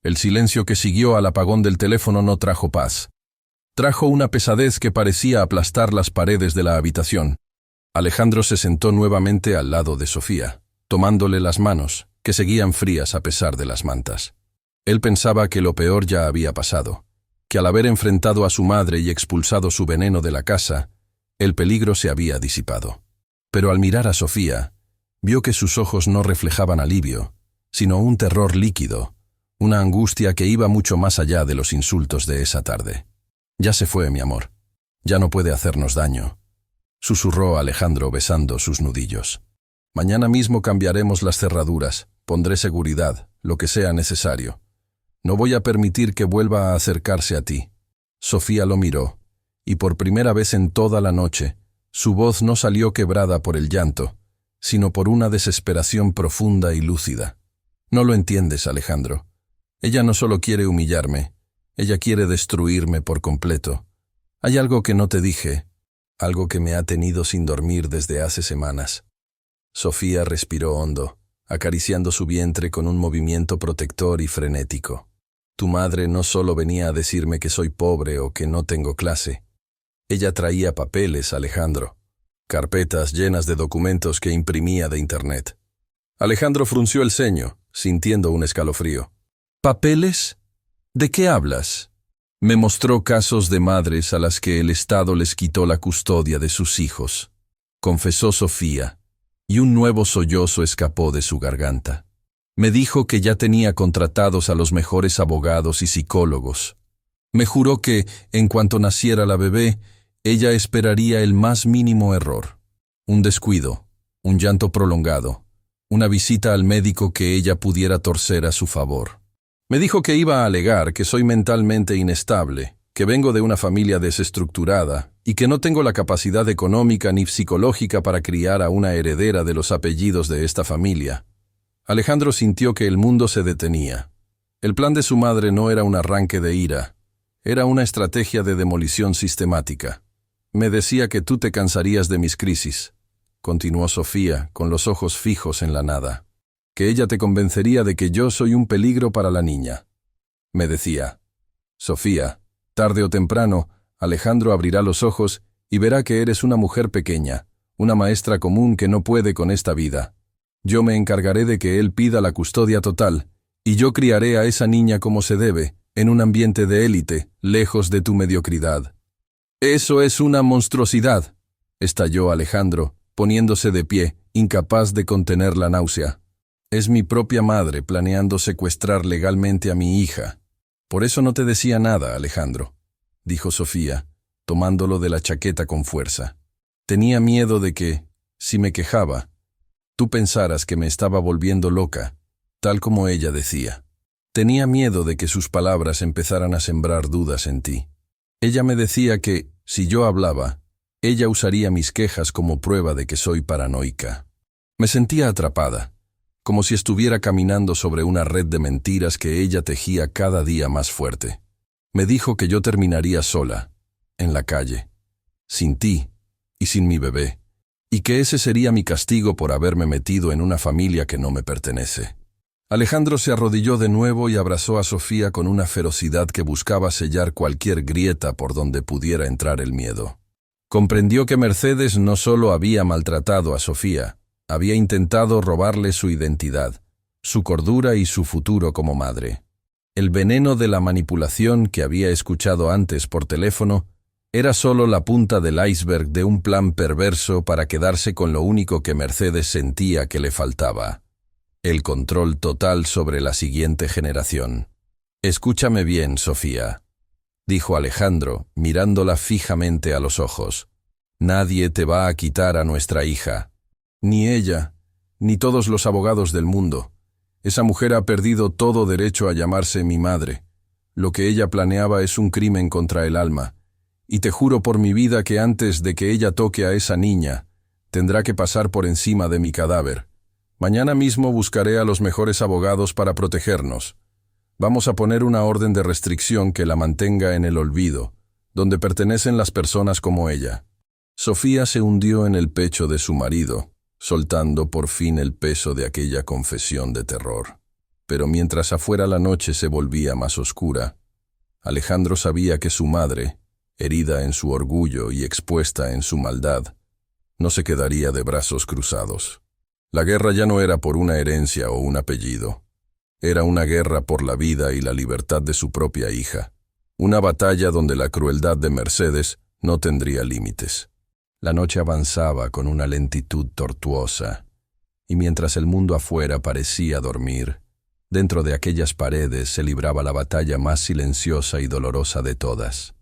El silencio que siguió al apagón del teléfono no trajo paz. Trajo una pesadez que parecía aplastar las paredes de la habitación. Alejandro se sentó nuevamente al lado de Sofía, tomándole las manos, que seguían frías a pesar de las mantas. Él pensaba que lo peor ya había pasado, que al haber enfrentado a su madre y expulsado su veneno de la casa, el peligro se había disipado. Pero al mirar a Sofía, vio que sus ojos no reflejaban alivio, sino un terror líquido, una angustia que iba mucho más allá de los insultos de esa tarde. «Ya se fue, mi amor. Ya no puede hacernos daño», susurró Alejandro besando sus nudillos. «Mañana mismo cambiaremos las cerraduras, pondré seguridad, lo que sea necesario. No voy a permitir que vuelva a acercarse a ti». Sofía lo miró, y por primera vez en toda la noche, su voz no salió quebrada por el llanto, sino por una desesperación profunda y lúcida. «No lo entiendes, Alejandro. Ella no solo quiere humillarme, ella quiere destruirme por completo. Hay algo que no te dije, algo que me ha tenido sin dormir desde hace semanas». Sofía respiró hondo, acariciando su vientre con un movimiento protector y frenético. «Tu madre no solo venía a decirme que soy pobre o que no tengo clase. Ella traía papeles, Alejandro. Carpetas llenas de documentos que imprimía de Internet». Alejandro frunció el ceño, sintiendo un escalofrío. «¿Papeles? ¿De qué hablas?». Me mostró casos de madres a las que el Estado les quitó la custodia de sus hijos, confesó Sofía, y un nuevo sollozo escapó de su garganta. Me dijo que ya tenía contratados a los mejores abogados y psicólogos. Me juró que, en cuanto naciera la bebé, ella esperaría el más mínimo error. Un descuido, un llanto prolongado, una visita al médico que ella pudiera torcer a su favor. Me dijo que iba a alegar que soy mentalmente inestable, que vengo de una familia desestructurada y que no tengo la capacidad económica ni psicológica para criar a una heredera de los apellidos de esta familia. Alejandro sintió que el mundo se detenía. El plan de su madre no era un arranque de ira, era una estrategia de demolición sistemática. Me decía que tú te cansarías de mis crisis, continuó Sofía, con los ojos fijos en la nada. Que ella te convencería de que yo soy un peligro para la niña. Me decía, Sofía, tarde o temprano, Alejandro abrirá los ojos y verá que eres una mujer pequeña, una maestra común que no puede con esta vida. Yo me encargaré de que él pida la custodia total, y yo criaré a esa niña como se debe, en un ambiente de élite, lejos de tu mediocridad. «Eso es una monstruosidad», estalló Alejandro, poniéndose de pie, incapaz de contener la náusea. «Es mi propia madre planeando secuestrar legalmente a mi hija. Por eso no te decía nada, Alejandro», dijo Sofía, tomándolo de la chaqueta con fuerza. «Tenía miedo de que, si me quejaba, tú pensaras que me estaba volviendo loca, tal como ella decía. Tenía miedo de que sus palabras empezaran a sembrar dudas en ti. Ella me decía que, si yo hablaba, ella usaría mis quejas como prueba de que soy paranoica. Me sentía atrapada. como si estuviera caminando sobre una red de mentiras que ella tejía cada día más fuerte. Me dijo que yo terminaría sola, en la calle, sin ti y sin mi bebé, y que ese sería mi castigo por haberme metido en una familia que no me pertenece. Alejandro se arrodilló de nuevo y abrazó a Sofía con una ferocidad que buscaba sellar cualquier grieta por donde pudiera entrar el miedo. Comprendió que Mercedes no solo había maltratado a Sofía, había intentado robarle su identidad, su cordura y su futuro como madre. El veneno de la manipulación que había escuchado antes por teléfono era solo la punta del iceberg de un plan perverso para quedarse con lo único que Mercedes sentía que le faltaba: el control total sobre la siguiente generación. «Escúchame bien, Sofía», dijo Alejandro, mirándola fijamente a los ojos. «Nadie te va a quitar a nuestra hija. Ni ella, ni todos los abogados del mundo. Esa mujer ha perdido todo derecho a llamarse mi madre. Lo que ella planeaba es un crimen contra el alma. Y te juro por mi vida que antes de que ella toque a esa niña, tendrá que pasar por encima de mi cadáver. Mañana mismo buscaré a los mejores abogados para protegernos. Vamos a poner una orden de restricción que la mantenga en el olvido, donde pertenecen las personas como ella». Sofía se hundió en el pecho de su marido, soltando por fin el peso de aquella confesión de terror. Pero mientras afuera la noche se volvía más oscura, Alejandro sabía que su madre, herida en su orgullo y expuesta en su maldad, no se quedaría de brazos cruzados. La guerra ya no era por una herencia o un apellido. Era una guerra por la vida y la libertad de su propia hija. Una batalla donde la crueldad de Mercedes no tendría límites. La noche avanzaba con una lentitud tortuosa, y mientras el mundo afuera parecía dormir, dentro de aquellas paredes se libraba la batalla más silenciosa y dolorosa de todas,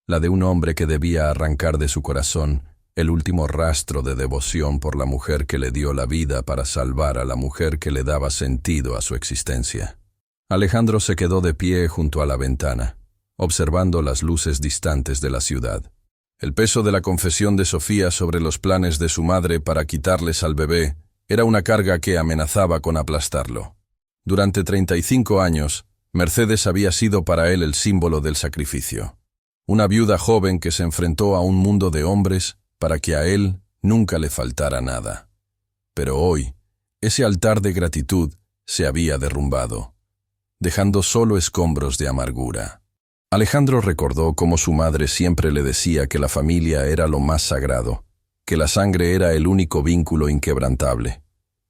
la de un hombre que debía arrancar de su corazón el último rastro de devoción por la mujer que le dio la vida para salvar a la mujer que le daba sentido a su existencia. Alejandro se quedó de pie junto a la ventana, observando las luces distantes de la ciudad. El peso de la confesión de Sofía sobre los planes de su madre para quitarles al bebé era una carga que amenazaba con aplastarlo. Durante 35 años, Mercedes había sido para él el símbolo del sacrificio. Una viuda joven que se enfrentó a un mundo de hombres para que a él nunca le faltara nada. Pero hoy, ese altar de gratitud se había derrumbado, dejando solo escombros de amargura. Alejandro recordó cómo su madre siempre le decía que la familia era lo más sagrado, que la sangre era el único vínculo inquebrantable.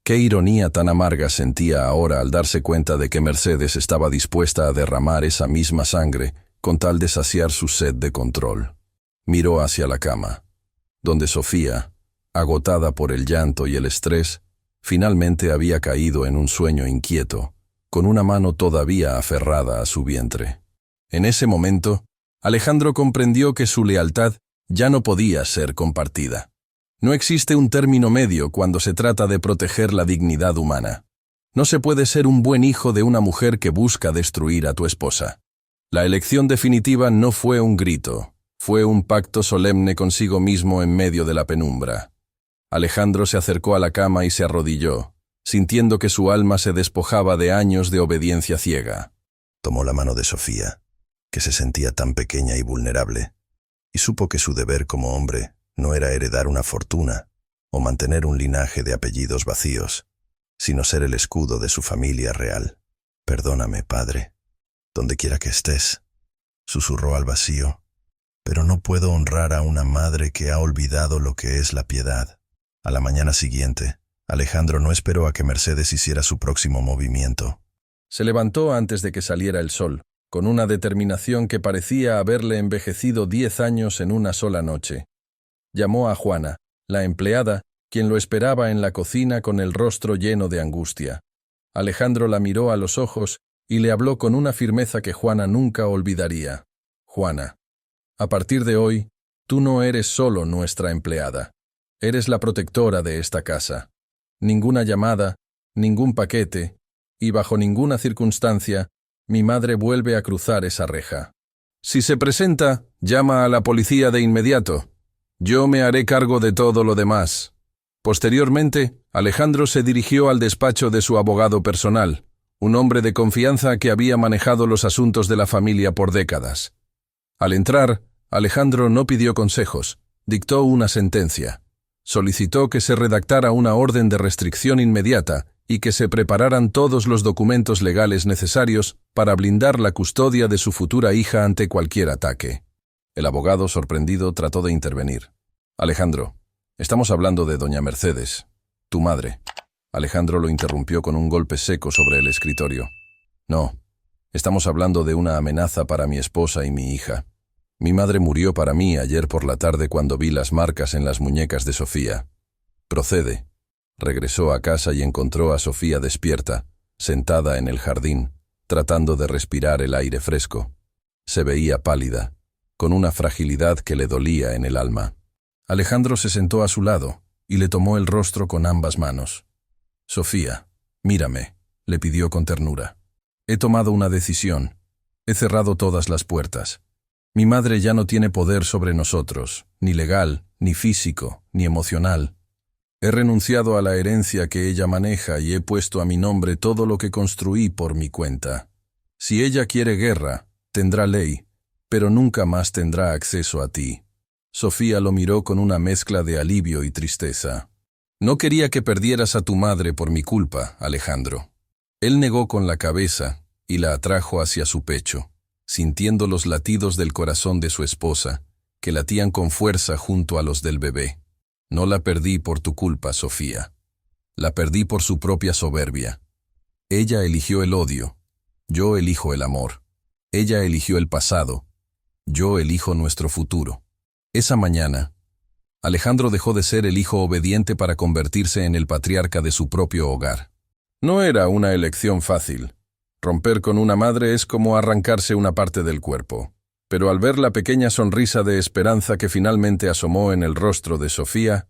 Qué ironía tan amarga sentía ahora al darse cuenta de que Mercedes estaba dispuesta a derramar esa misma sangre con tal de saciar su sed de control. Miró hacia la cama, donde Sofía, agotada por el llanto y el estrés, finalmente había caído en un sueño inquieto, con una mano todavía aferrada a su vientre. En ese momento, Alejandro comprendió que su lealtad ya no podía ser compartida. No existe un término medio cuando se trata de proteger la dignidad humana. No se puede ser un buen hijo de una mujer que busca destruir a tu esposa. La elección definitiva no fue un grito, fue un pacto solemne consigo mismo en medio de la penumbra. Alejandro se acercó a la cama y se arrodilló, sintiendo que su alma se despojaba de años de obediencia ciega. Tomó la mano de Sofía, que se sentía tan pequeña y vulnerable, y supo que su deber como hombre no era heredar una fortuna o mantener un linaje de apellidos vacíos, sino ser el escudo de su familia real. «Perdóname, padre, donde quiera que estés», susurró al vacío, «pero no puedo honrar a una madre que ha olvidado lo que es la piedad». A la mañana siguiente, Alejandro no esperó a que Mercedes hiciera su próximo movimiento. Se levantó antes de que saliera el sol, con una determinación que parecía haberle envejecido 10 años en una sola noche. Llamó a Juana, la empleada, quien lo esperaba en la cocina con el rostro lleno de angustia. Alejandro la miró a los ojos y le habló con una firmeza que Juana nunca olvidaría. «Juana, a partir de hoy, tú no eres solo nuestra empleada. Eres la protectora de esta casa. Ninguna llamada, ningún paquete, y bajo ninguna circunstancia, mi madre vuelve a cruzar esa reja. Si se presenta, llama a la policía de inmediato. Yo me haré cargo de todo lo demás». Posteriormente, Alejandro se dirigió al despacho de su abogado personal, un hombre de confianza que había manejado los asuntos de la familia por décadas. Al entrar, Alejandro no pidió consejos, dictó una sentencia. Solicitó que se redactara una orden de restricción inmediata y que se prepararan todos los documentos legales necesarios para blindar la custodia de su futura hija ante cualquier ataque. El abogado, sorprendido, trató de intervenir. «Alejandro, estamos hablando de doña Mercedes, tu madre». Alejandro lo interrumpió con un golpe seco sobre el escritorio. «No, estamos hablando de una amenaza para mi esposa y mi hija. Mi madre murió para mí ayer por la tarde cuando vi las marcas en las muñecas de Sofía. Procede». Regresó a casa y encontró a Sofía despierta, sentada en el jardín, tratando de respirar el aire fresco. Se veía pálida, con una fragilidad que le dolía en el alma. Alejandro se sentó a su lado y le tomó el rostro con ambas manos. «Sofía, mírame», le pidió con ternura. «He tomado una decisión. He cerrado todas las puertas. Mi madre ya no tiene poder sobre nosotros, ni legal, ni físico, ni emocional. He renunciado a la herencia que ella maneja y he puesto a mi nombre todo lo que construí por mi cuenta. Si ella quiere guerra, tendrá ley, pero nunca más tendrá acceso a ti». Sofía lo miró con una mezcla de alivio y tristeza. «No quería que perdieras a tu madre por mi culpa, Alejandro». Él negó con la cabeza y la atrajo hacia su pecho, sintiendo los latidos del corazón de su esposa, que latían con fuerza junto a los del bebé. «No la perdí por tu culpa, Sofía. La perdí por su propia soberbia. Ella eligió el odio. Yo elijo el amor. Ella eligió el pasado. Yo elijo nuestro futuro». Esa mañana, Alejandro dejó de ser el hijo obediente para convertirse en el patriarca de su propio hogar. No era una elección fácil. Romper con una madre es como arrancarse una parte del cuerpo. Pero al ver la pequeña sonrisa de esperanza que finalmente asomó en el rostro de Sofía,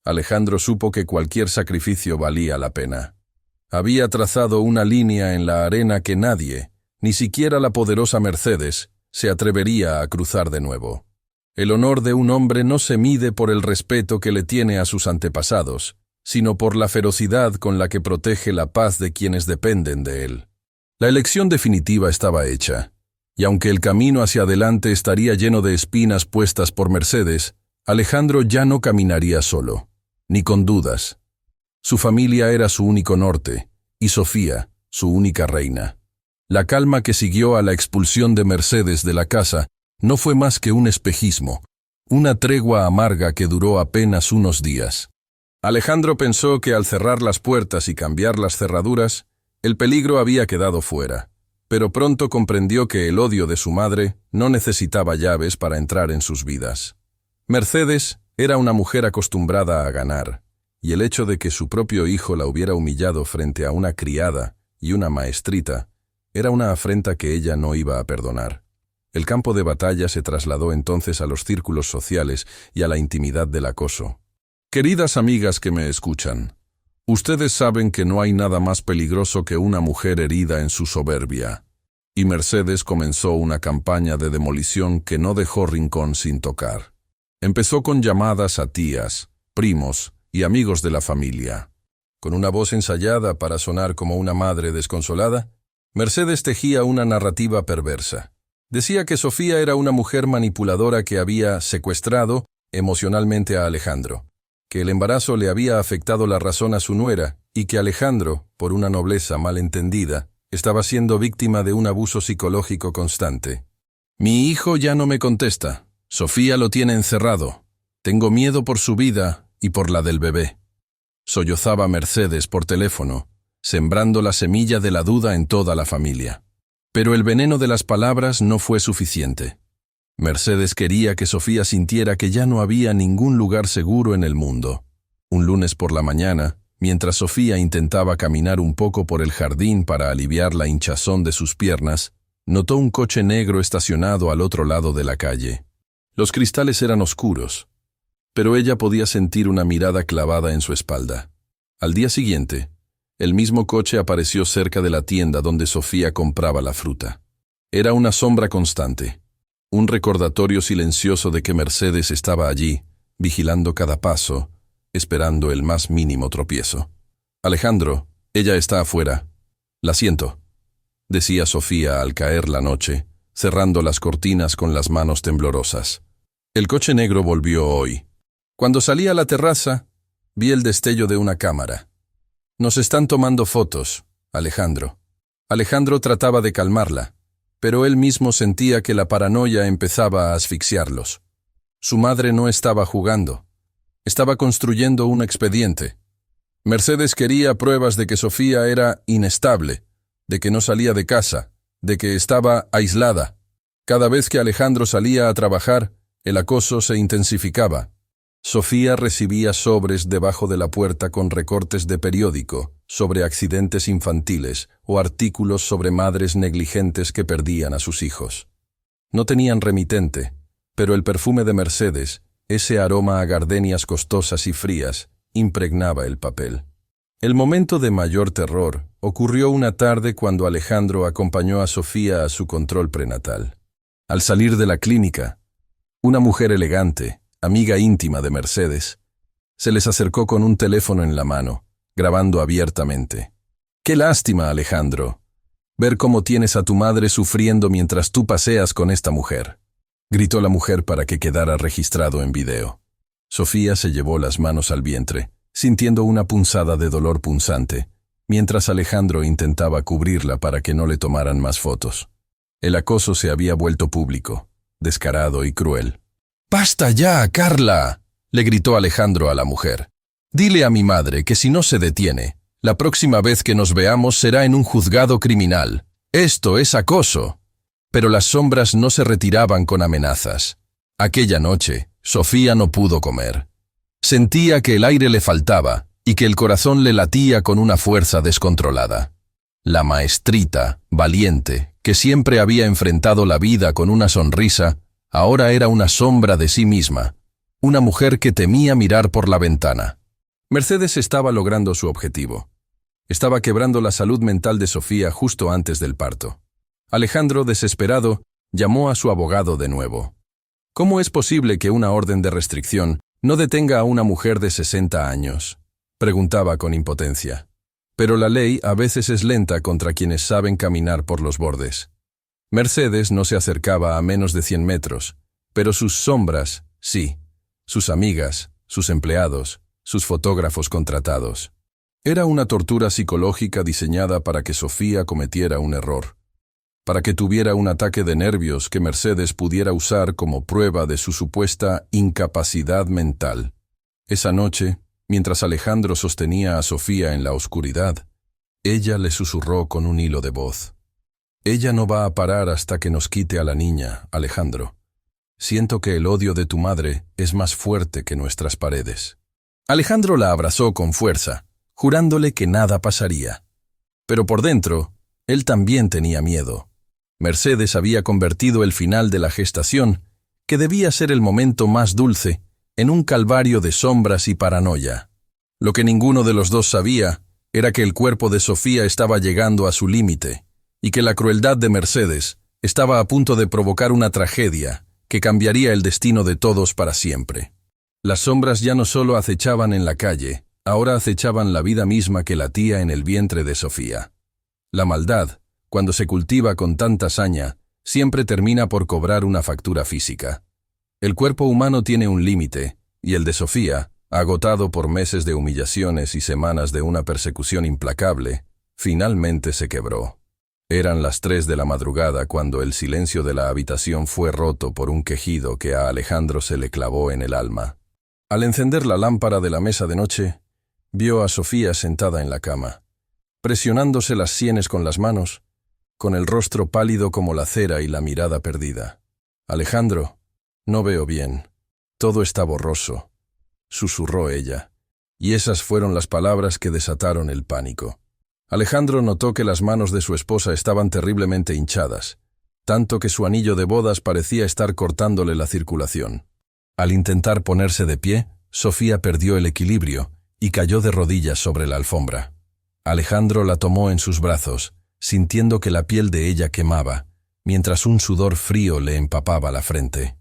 Alejandro supo que cualquier sacrificio valía la pena. Había trazado una línea en la arena que nadie, ni siquiera la poderosa Mercedes, se atrevería a cruzar de nuevo. El honor de un hombre no se mide por el respeto que le tiene a sus antepasados, sino por la ferocidad con la que protege la paz de quienes dependen de él. La elección definitiva estaba hecha, y aunque el camino hacia adelante estaría lleno de espinas puestas por Mercedes, Alejandro ya no caminaría solo, ni con dudas. Su familia era su único norte, y Sofía, su única reina. La calma que siguió a la expulsión de Mercedes de la casa no fue más que un espejismo, una tregua amarga que duró apenas unos días. Alejandro pensó que al cerrar las puertas y cambiar las cerraduras, el peligro había quedado fuera, pero pronto comprendió que el odio de su madre no necesitaba llaves para entrar en sus vidas. Mercedes era una mujer acostumbrada a ganar, y el hecho de que su propio hijo la hubiera humillado frente a una criada y una maestrita era una afrenta que ella no iba a perdonar. El campo de batalla se trasladó entonces a los círculos sociales y a la intimidad del acoso. Queridas amigas que me escuchan, ustedes saben que no hay nada más peligroso que una mujer herida en su soberbia, y Mercedes comenzó una campaña de demolición que no dejó rincón sin tocar. Empezó con llamadas a tías, primos y amigos de la familia. Con una voz ensayada para sonar como una madre desconsolada, Mercedes tejía una narrativa perversa. Decía que Sofía era una mujer manipuladora que había secuestrado emocionalmente a Alejandro, que el embarazo le había afectado la razón a su nuera y que Alejandro, por una nobleza malentendida, estaba siendo víctima de un abuso psicológico constante. «Mi hijo ya no me contesta. Sofía lo tiene encerrado. Tengo miedo por su vida y por la del bebé», sollozaba Mercedes por teléfono, sembrando la semilla de la duda en toda la familia. Pero el veneno de las palabras no fue suficiente. Mercedes quería que Sofía sintiera que ya no había ningún lugar seguro en el mundo. Un lunes por la mañana, mientras Sofía intentaba caminar un poco por el jardín para aliviar la hinchazón de sus piernas, notó un coche negro estacionado al otro lado de la calle. Los cristales eran oscuros, pero ella podía sentir una mirada clavada en su espalda. Al día siguiente, el mismo coche apareció cerca de la tienda donde Sofía compraba la fruta. Era una sombra constante, un recordatorio silencioso de que Mercedes estaba allí, vigilando cada paso, esperando el más mínimo tropiezo. «Alejandro, ella está afuera. La siento», decía Sofía al caer la noche, cerrando las cortinas con las manos temblorosas. El coche negro volvió hoy. Cuando salí a la terraza, vi el destello de una cámara. «Nos están tomando fotos, Alejandro». Alejandro trataba de calmarla, pero él mismo sentía que la paranoia empezaba a asfixiarlos. Su madre no estaba jugando. Estaba construyendo un expediente. Mercedes quería pruebas de que Sofía era inestable, de que no salía de casa, de que estaba aislada. Cada vez que Alejandro salía a trabajar, el acoso se intensificaba. Sofía recibía sobres debajo de la puerta con recortes de periódico sobre accidentes infantiles o artículos sobre madres negligentes que perdían a sus hijos. No tenían remitente, pero el perfume de Mercedes, ese aroma a gardenias costosas y frías, impregnaba el papel. El momento de mayor terror ocurrió una tarde cuando Alejandro acompañó a Sofía a su control prenatal. Al salir de la clínica, una mujer elegante, amiga íntima de Mercedes, se les acercó con un teléfono en la mano, grabando abiertamente. «Qué lástima, Alejandro, ver cómo tienes a tu madre sufriendo mientras tú paseas con esta mujer», gritó la mujer para que quedara registrado en video. Sofía se llevó las manos al vientre, sintiendo una punzada de dolor punzante, mientras Alejandro intentaba cubrirla para que no le tomaran más fotos. El acoso se había vuelto público, descarado y cruel. «¡Basta ya, Carla!», le gritó Alejandro a la mujer. «Dile a mi madre que si no se detiene, la próxima vez que nos veamos será en un juzgado criminal. Esto es acoso». Pero las sombras no se retiraban con amenazas. Aquella noche, Sofía no pudo comer. Sentía que el aire le faltaba y que el corazón le latía con una fuerza descontrolada. La maestrita, valiente, que siempre había enfrentado la vida con una sonrisa, ahora era una sombra de sí misma, una mujer que temía mirar por la ventana. Mercedes estaba logrando su objetivo. Estaba quebrando la salud mental de Sofía justo antes del parto. Alejandro, desesperado, llamó a su abogado de nuevo. ¿Cómo es posible que una orden de restricción no detenga a una mujer de 60 años? Preguntaba con impotencia. Pero la ley a veces es lenta contra quienes saben caminar por los bordes. Mercedes no se acercaba a menos de 100 metros, pero sus sombras, sí, sus amigas, sus empleados, sus fotógrafos contratados. Era una tortura psicológica diseñada para que Sofía cometiera un error, para que tuviera un ataque de nervios que Mercedes pudiera usar como prueba de su supuesta incapacidad mental. Esa noche, mientras Alejandro sostenía a Sofía en la oscuridad, ella le susurró con un hilo de voz. «Ella no va a parar hasta que nos quite a la niña, Alejandro. Siento que el odio de tu madre es más fuerte que nuestras paredes». Alejandro la abrazó con fuerza, jurándole que nada pasaría. Pero por dentro, él también tenía miedo. Mercedes había convertido el final de la gestación, que debía ser el momento más dulce, en un calvario de sombras y paranoia. Lo que ninguno de los dos sabía era que el cuerpo de Sofía estaba llegando a su límite, y que la crueldad de Mercedes estaba a punto de provocar una tragedia que cambiaría el destino de todos para siempre. Las sombras ya no solo acechaban en la calle, ahora acechaban la vida misma que latía en el vientre de Sofía. La maldad, cuando se cultiva con tanta saña, siempre termina por cobrar una factura física. El cuerpo humano tiene un límite, y el de Sofía, agotado por meses de humillaciones y semanas de una persecución implacable, finalmente se quebró. Eran las 3 de la madrugada cuando el silencio de la habitación fue roto por un quejido que a Alejandro se le clavó en el alma. Al encender la lámpara de la mesa de noche, vio a Sofía sentada en la cama, presionándose las sienes con las manos, con el rostro pálido como la cera y la mirada perdida. «Alejandro, no veo bien. Todo está borroso», susurró ella, y esas fueron las palabras que desataron el pánico. Alejandro notó que las manos de su esposa estaban terriblemente hinchadas, tanto que su anillo de bodas parecía estar cortándole la circulación. Al intentar ponerse de pie, Sofía perdió el equilibrio y cayó de rodillas sobre la alfombra. Alejandro la tomó en sus brazos, sintiendo que la piel de ella quemaba, mientras un sudor frío le empapaba la frente.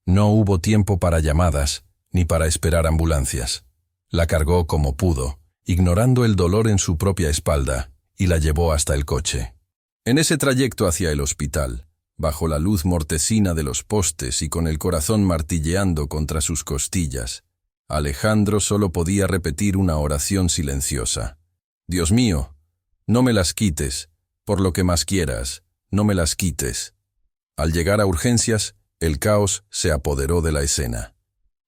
No hubo tiempo para llamadas, ni para esperar ambulancias. La cargó como pudo, ignorando el dolor en su propia espalda, y la llevó hasta el coche. En ese trayecto hacia el hospital, bajo la luz mortecina de los postes y con el corazón martilleando contra sus costillas, Alejandro solo podía repetir una oración silenciosa. Dios mío, no me las quites, por lo que más quieras, no me las quites. Al llegar a urgencias, el caos se apoderó de la escena.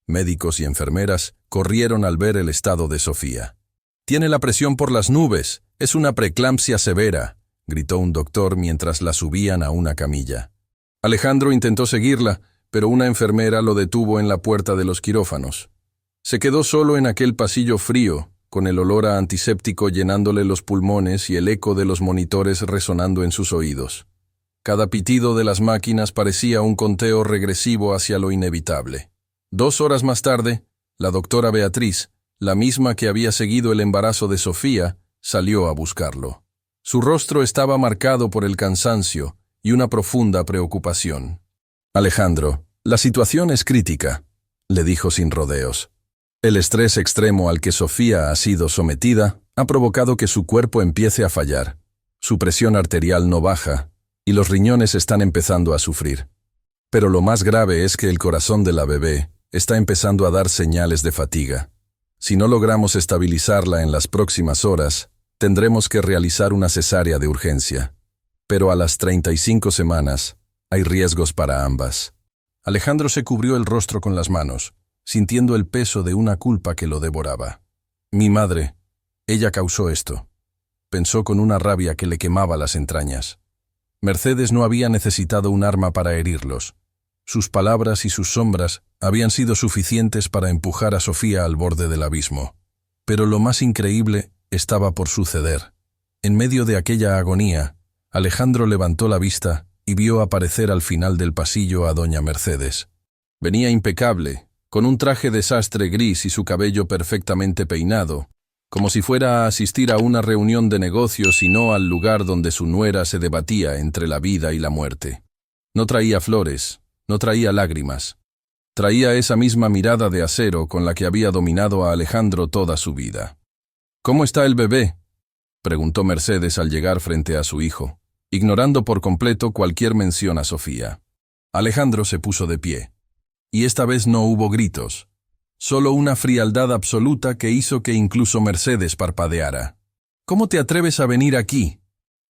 Médicos y enfermeras corrieron al ver el estado de Sofía. «Tiene la presión por las nubes, es una preeclampsia severa», gritó un doctor mientras la subían a una camilla. Alejandro intentó seguirla, pero una enfermera lo detuvo en la puerta de los quirófanos. Se quedó solo en aquel pasillo frío, con el olor a antiséptico llenándole los pulmones y el eco de los monitores resonando en sus oídos. Cada pitido de las máquinas parecía un conteo regresivo hacia lo inevitable. 2 horas más tarde, la doctora Beatriz, la misma que había seguido el embarazo de Sofía, salió a buscarlo. Su rostro estaba marcado por el cansancio y una profunda preocupación. «Alejandro, la situación es crítica», le dijo sin rodeos. El estrés extremo al que Sofía ha sido sometida ha provocado que su cuerpo empiece a fallar. Su presión arterial no baja y los riñones están empezando a sufrir. Pero lo más grave es que el corazón de la bebé está empezando a dar señales de fatiga. Si no logramos estabilizarla en las próximas horas, tendremos que realizar una cesárea de urgencia. Pero a las 35 semanas hay riesgos para ambas. Alejandro se cubrió el rostro con las manos, sintiendo el peso de una culpa que lo devoraba. «Mi madre, ella causó esto», pensó con una rabia que le quemaba las entrañas. Mercedes no había necesitado un arma para herirlos. Sus palabras y sus sombras habían sido suficientes para empujar a Sofía al borde del abismo. Pero lo más increíble estaba por suceder. En medio de aquella agonía, Alejandro levantó la vista y vio aparecer al final del pasillo a doña Mercedes. Venía impecable, con un traje de sastre gris y su cabello perfectamente peinado, como si fuera a asistir a una reunión de negocios y no al lugar donde su nuera se debatía entre la vida y la muerte. No traía flores, no traía lágrimas. Traía esa misma mirada de acero con la que había dominado a Alejandro toda su vida. «¿Cómo está el bebé?», preguntó Mercedes al llegar frente a su hijo, ignorando por completo cualquier mención a Sofía. Alejandro se puso de pie. Y esta vez no hubo gritos, solo una frialdad absoluta que hizo que incluso Mercedes parpadeara. «¿Cómo te atreves a venir aquí?»,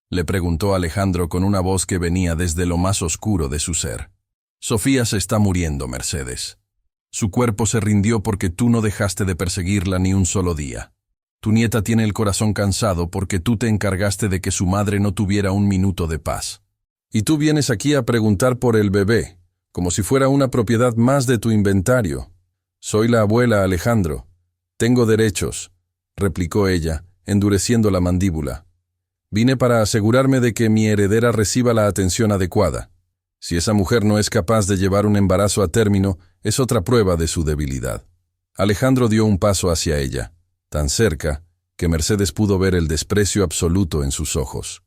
le preguntó Alejandro con una voz que venía desde lo más oscuro de su ser. «Sofía se está muriendo, Mercedes. Su cuerpo se rindió porque tú no dejaste de perseguirla ni un solo día. Tu nieta tiene el corazón cansado porque tú te encargaste de que su madre no tuviera un minuto de paz. Y tú vienes aquí a preguntar por el bebé, como si fuera una propiedad más de tu inventario. Soy la abuela, Alejandro. Tengo derechos», replicó ella, endureciendo la mandíbula. «Vine para asegurarme de que mi heredera reciba la atención adecuada. Si esa mujer no es capaz de llevar un embarazo a término, es otra prueba de su debilidad». Alejandro dio un paso hacia ella, tan cerca que Mercedes pudo ver el desprecio absoluto en sus ojos.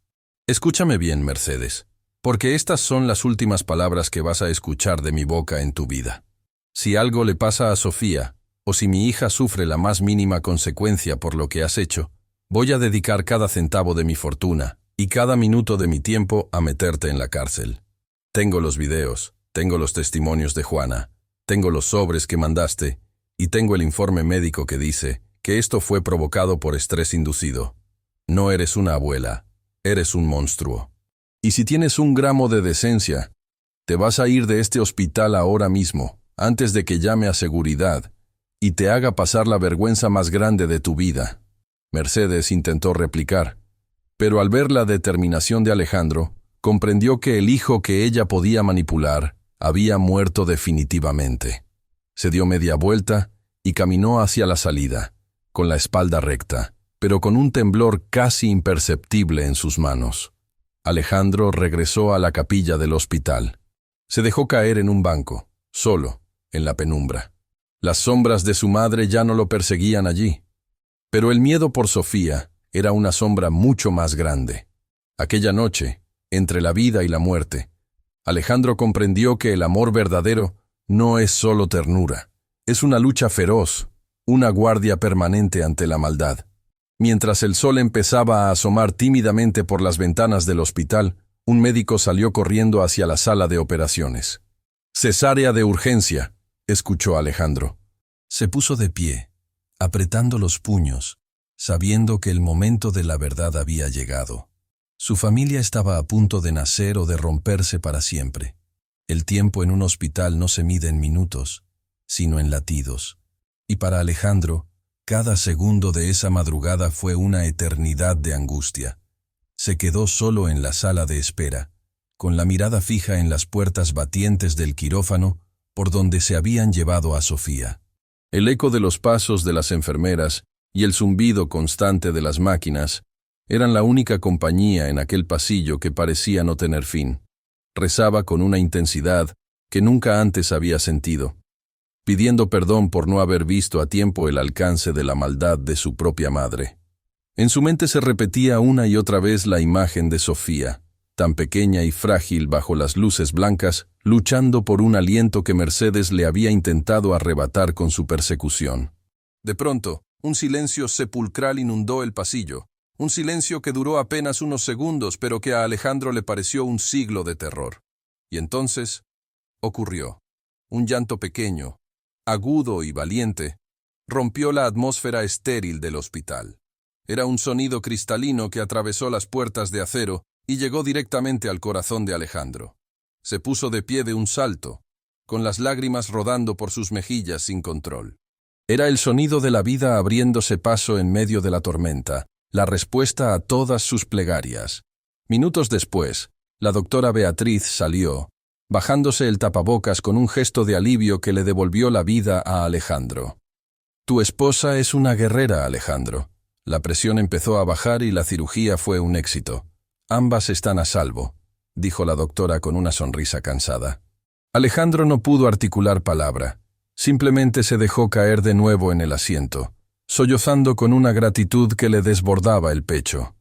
«Escúchame bien, Mercedes, porque estas son las últimas palabras que vas a escuchar de mi boca en tu vida. Si algo le pasa a Sofía, o si mi hija sufre la más mínima consecuencia por lo que has hecho, voy a dedicar cada centavo de mi fortuna y cada minuto de mi tiempo a meterte en la cárcel. Tengo los videos, tengo los testimonios de Juana, tengo los sobres que mandaste y tengo el informe médico que dice que esto fue provocado por estrés inducido. No eres una abuela, eres un monstruo. Y si tienes un gramo de decencia, te vas a ir de este hospital ahora mismo, antes de que llame a seguridad y te haga pasar la vergüenza más grande de tu vida». Mercedes intentó replicar, pero al ver la determinación de Alejandro, comprendió que el hijo que ella podía manipular había muerto definitivamente. Se dio media vuelta y caminó hacia la salida, con la espalda recta, pero con un temblor casi imperceptible en sus manos. Alejandro regresó a la capilla del hospital. Se dejó caer en un banco, solo, en la penumbra. Las sombras de su madre ya no lo perseguían allí. Pero el miedo por Sofía era una sombra mucho más grande. Aquella noche, entre la vida y la muerte, Alejandro comprendió que el amor verdadero no es solo ternura, es una lucha feroz, una guardia permanente ante la maldad. Mientras el sol empezaba a asomar tímidamente por las ventanas del hospital, un médico salió corriendo hacia la sala de operaciones. «Cesárea de urgencia», escuchó Alejandro. Se puso de pie, apretando los puños, sabiendo que el momento de la verdad había llegado. Su familia estaba a punto de nacer o de romperse para siempre. El tiempo en un hospital no se mide en minutos, sino en latidos. Y para Alejandro, cada segundo de esa madrugada fue una eternidad de angustia. Se quedó solo en la sala de espera, con la mirada fija en las puertas batientes del quirófano por donde se habían llevado a Sofía. El eco de los pasos de las enfermeras y el zumbido constante de las máquinas eran la única compañía en aquel pasillo que parecía no tener fin. Rezaba con una intensidad que nunca antes había sentido, pidiendo perdón por no haber visto a tiempo el alcance de la maldad de su propia madre. En su mente se repetía una y otra vez la imagen de Sofía, tan pequeña y frágil bajo las luces blancas, luchando por un aliento que Mercedes le había intentado arrebatar con su persecución. De pronto, un silencio sepulcral inundó el pasillo, un silencio que duró apenas unos segundos, pero que a Alejandro le pareció un siglo de terror. Y entonces, ocurrió. Un llanto pequeño, agudo y valiente, rompió la atmósfera estéril del hospital. Era un sonido cristalino que atravesó las puertas de acero y llegó directamente al corazón de Alejandro. Se puso de pie de un salto, con las lágrimas rodando por sus mejillas sin control. Era el sonido de la vida abriéndose paso en medio de la tormenta, la respuesta a todas sus plegarias. Minutos después, la doctora Beatriz salió, bajándose el tapabocas con un gesto de alivio que le devolvió la vida a Alejandro. «Tu esposa es una guerrera, Alejandro». La presión empezó a bajar y la cirugía fue un éxito. «Ambas están a salvo», dijo la doctora con una sonrisa cansada. Alejandro no pudo articular palabra. Simplemente se dejó caer de nuevo en el asiento, sollozando con una gratitud que le desbordaba el pecho.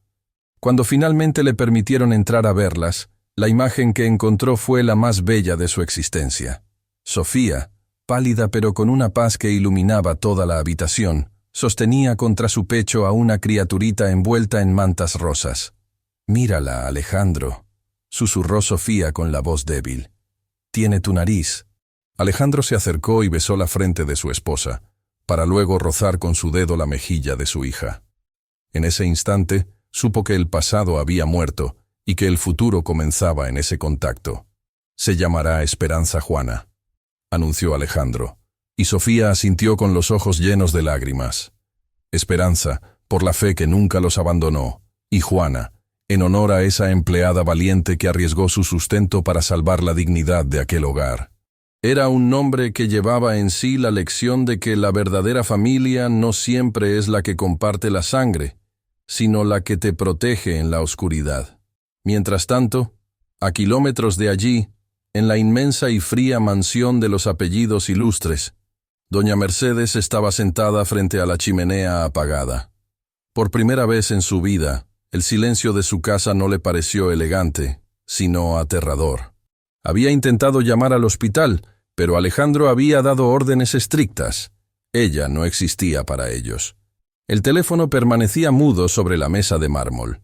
Cuando finalmente le permitieron entrar a verlas, la imagen que encontró fue la más bella de su existencia. Sofía, pálida pero con una paz que iluminaba toda la habitación, sostenía contra su pecho a una criaturita envuelta en mantas rosas. «Mírala, Alejandro», susurró Sofía con la voz débil. «Tiene tu nariz». Alejandro se acercó y besó la frente de su esposa, para luego rozar con su dedo la mejilla de su hija. En ese instante, supo que el pasado había muerto y que el futuro comenzaba en ese contacto. «Se llamará Esperanza Juana», anunció Alejandro, y Sofía asintió con los ojos llenos de lágrimas. Esperanza, por la fe que nunca los abandonó, y Juana, en honor a esa empleada valiente que arriesgó su sustento para salvar la dignidad de aquel hogar. Era un nombre que llevaba en sí la lección de que la verdadera familia no siempre es la que comparte la sangre, sino la que te protege en la oscuridad. Mientras tanto, a kilómetros de allí, en la inmensa y fría mansión de los apellidos ilustres, doña Mercedes estaba sentada frente a la chimenea apagada. Por primera vez en su vida, el silencio de su casa no le pareció elegante, sino aterrador. Había intentado llamar al hospital, pero Alejandro había dado órdenes estrictas. Ella no existía para ellos. El teléfono permanecía mudo sobre la mesa de mármol.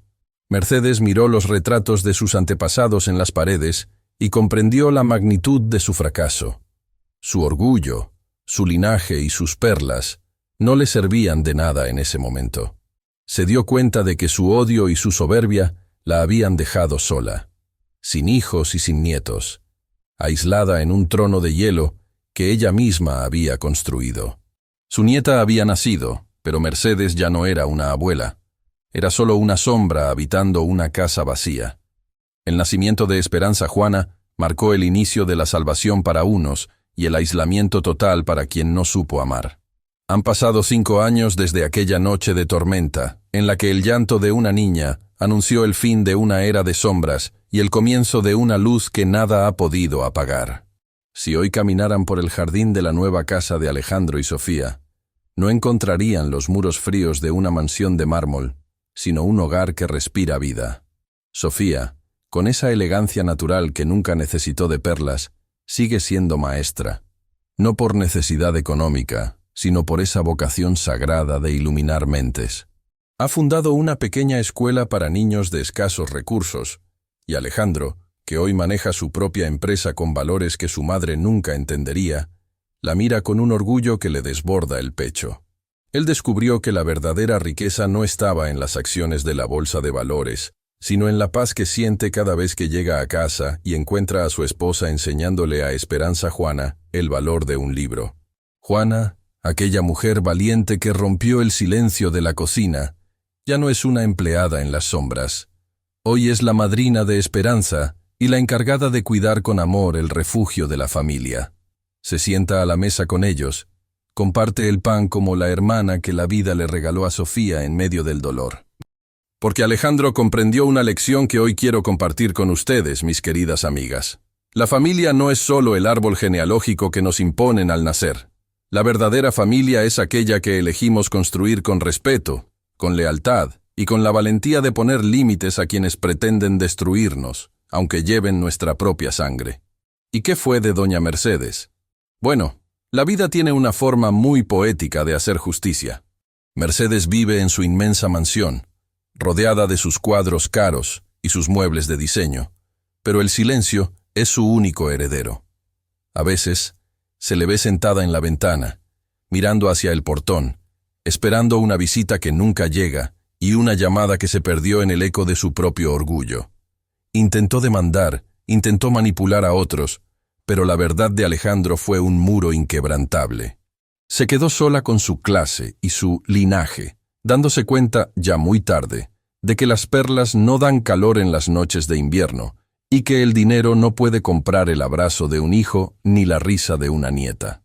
Mercedes miró los retratos de sus antepasados en las paredes y comprendió la magnitud de su fracaso. Su orgullo, su linaje y sus perlas no le servían de nada en ese momento. Se dio cuenta de que su odio y su soberbia la habían dejado sola, sin hijos y sin nietos, aislada en un trono de hielo que ella misma había construido. Su nieta había nacido, pero Mercedes ya no era una abuela. Era solo una sombra habitando una casa vacía. El nacimiento de Esperanza Juana marcó el inicio de la salvación para unos y el aislamiento total para quien no supo amar. Han pasado 5 años desde aquella noche de tormenta, en la que el llanto de una niña anunció el fin de una era de sombras y el comienzo de una luz que nada ha podido apagar. Si hoy caminaran por el jardín de la nueva casa de Alejandro y Sofía, no encontrarían los muros fríos de una mansión de mármol, sino un hogar que respira vida. Sofía, con esa elegancia natural que nunca necesitó de perlas, sigue siendo maestra, no por necesidad económica, sino por esa vocación sagrada de iluminar mentes. Ha fundado una pequeña escuela para niños de escasos recursos, y Alejandro, que hoy maneja su propia empresa con valores que su madre nunca entendería, la mira con un orgullo que le desborda el pecho. Él descubrió que la verdadera riqueza no estaba en las acciones de la bolsa de valores, sino en la paz que siente cada vez que llega a casa y encuentra a su esposa enseñándole a Esperanza Juana el valor de un libro. Juana, aquella mujer valiente que rompió el silencio de la cocina, ya no es una empleada en las sombras. Hoy es la madrina de Esperanza y la encargada de cuidar con amor el refugio de la familia. Se sienta a la mesa con ellos, comparte el pan como la hermana que la vida le regaló a Sofía en medio del dolor. Porque Alejandro comprendió una lección que hoy quiero compartir con ustedes, mis queridas amigas. La familia no es solo el árbol genealógico que nos imponen al nacer. La verdadera familia es aquella que elegimos construir con respeto, con lealtad y con la valentía de poner límites a quienes pretenden destruirnos, aunque lleven nuestra propia sangre. ¿Y qué fue de doña Mercedes? Bueno, la vida tiene una forma muy poética de hacer justicia. Mercedes vive en su inmensa mansión, rodeada de sus cuadros caros y sus muebles de diseño, pero el silencio es su único heredero. A veces, se le ve sentada en la ventana, mirando hacia el portón, esperando una visita que nunca llega y una llamada que se perdió en el eco de su propio orgullo. Intentó demandar, intentó manipular a otros, pero la verdad de Alejandro fue un muro inquebrantable. Se quedó sola con su clase y su linaje, dándose cuenta, ya muy tarde, de que las perlas no dan calor en las noches de invierno y que el dinero no puede comprar el abrazo de un hijo ni la risa de una nieta.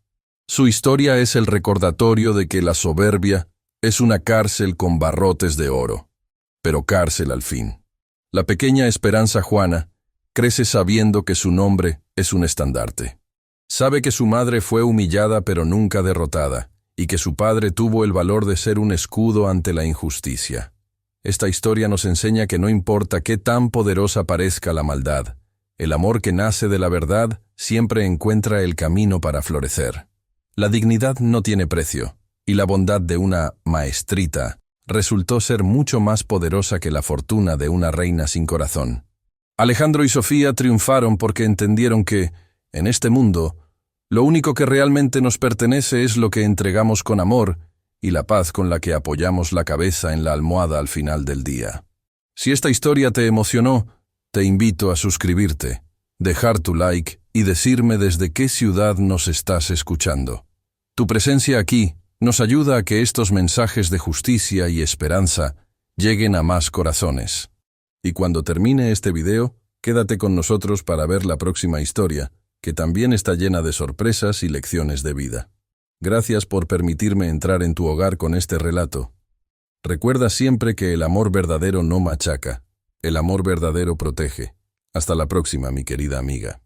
Su historia es el recordatorio de que la soberbia es una cárcel con barrotes de oro, pero cárcel al fin. La pequeña Esperanza Juana crece sabiendo que su nombre es un estandarte. Sabe que su madre fue humillada pero nunca derrotada, y que su padre tuvo el valor de ser un escudo ante la injusticia. Esta historia nos enseña que no importa qué tan poderosa parezca la maldad, el amor que nace de la verdad siempre encuentra el camino para florecer. La dignidad no tiene precio, y la bondad de una maestrita resultó ser mucho más poderosa que la fortuna de una reina sin corazón. Alejandro y Sofía triunfaron porque entendieron que, en este mundo, lo único que realmente nos pertenece es lo que entregamos con amor y la paz con la que apoyamos la cabeza en la almohada al final del día. Si esta historia te emocionó, te invito a suscribirte, dejar tu like y decirme desde qué ciudad nos estás escuchando. Tu presencia aquí nos ayuda a que estos mensajes de justicia y esperanza lleguen a más corazones. Y cuando termine este video, quédate con nosotros para ver la próxima historia, que también está llena de sorpresas y lecciones de vida. Gracias por permitirme entrar en tu hogar con este relato. Recuerda siempre que el amor verdadero no machaca, el amor verdadero protege. Hasta la próxima, mi querida amiga.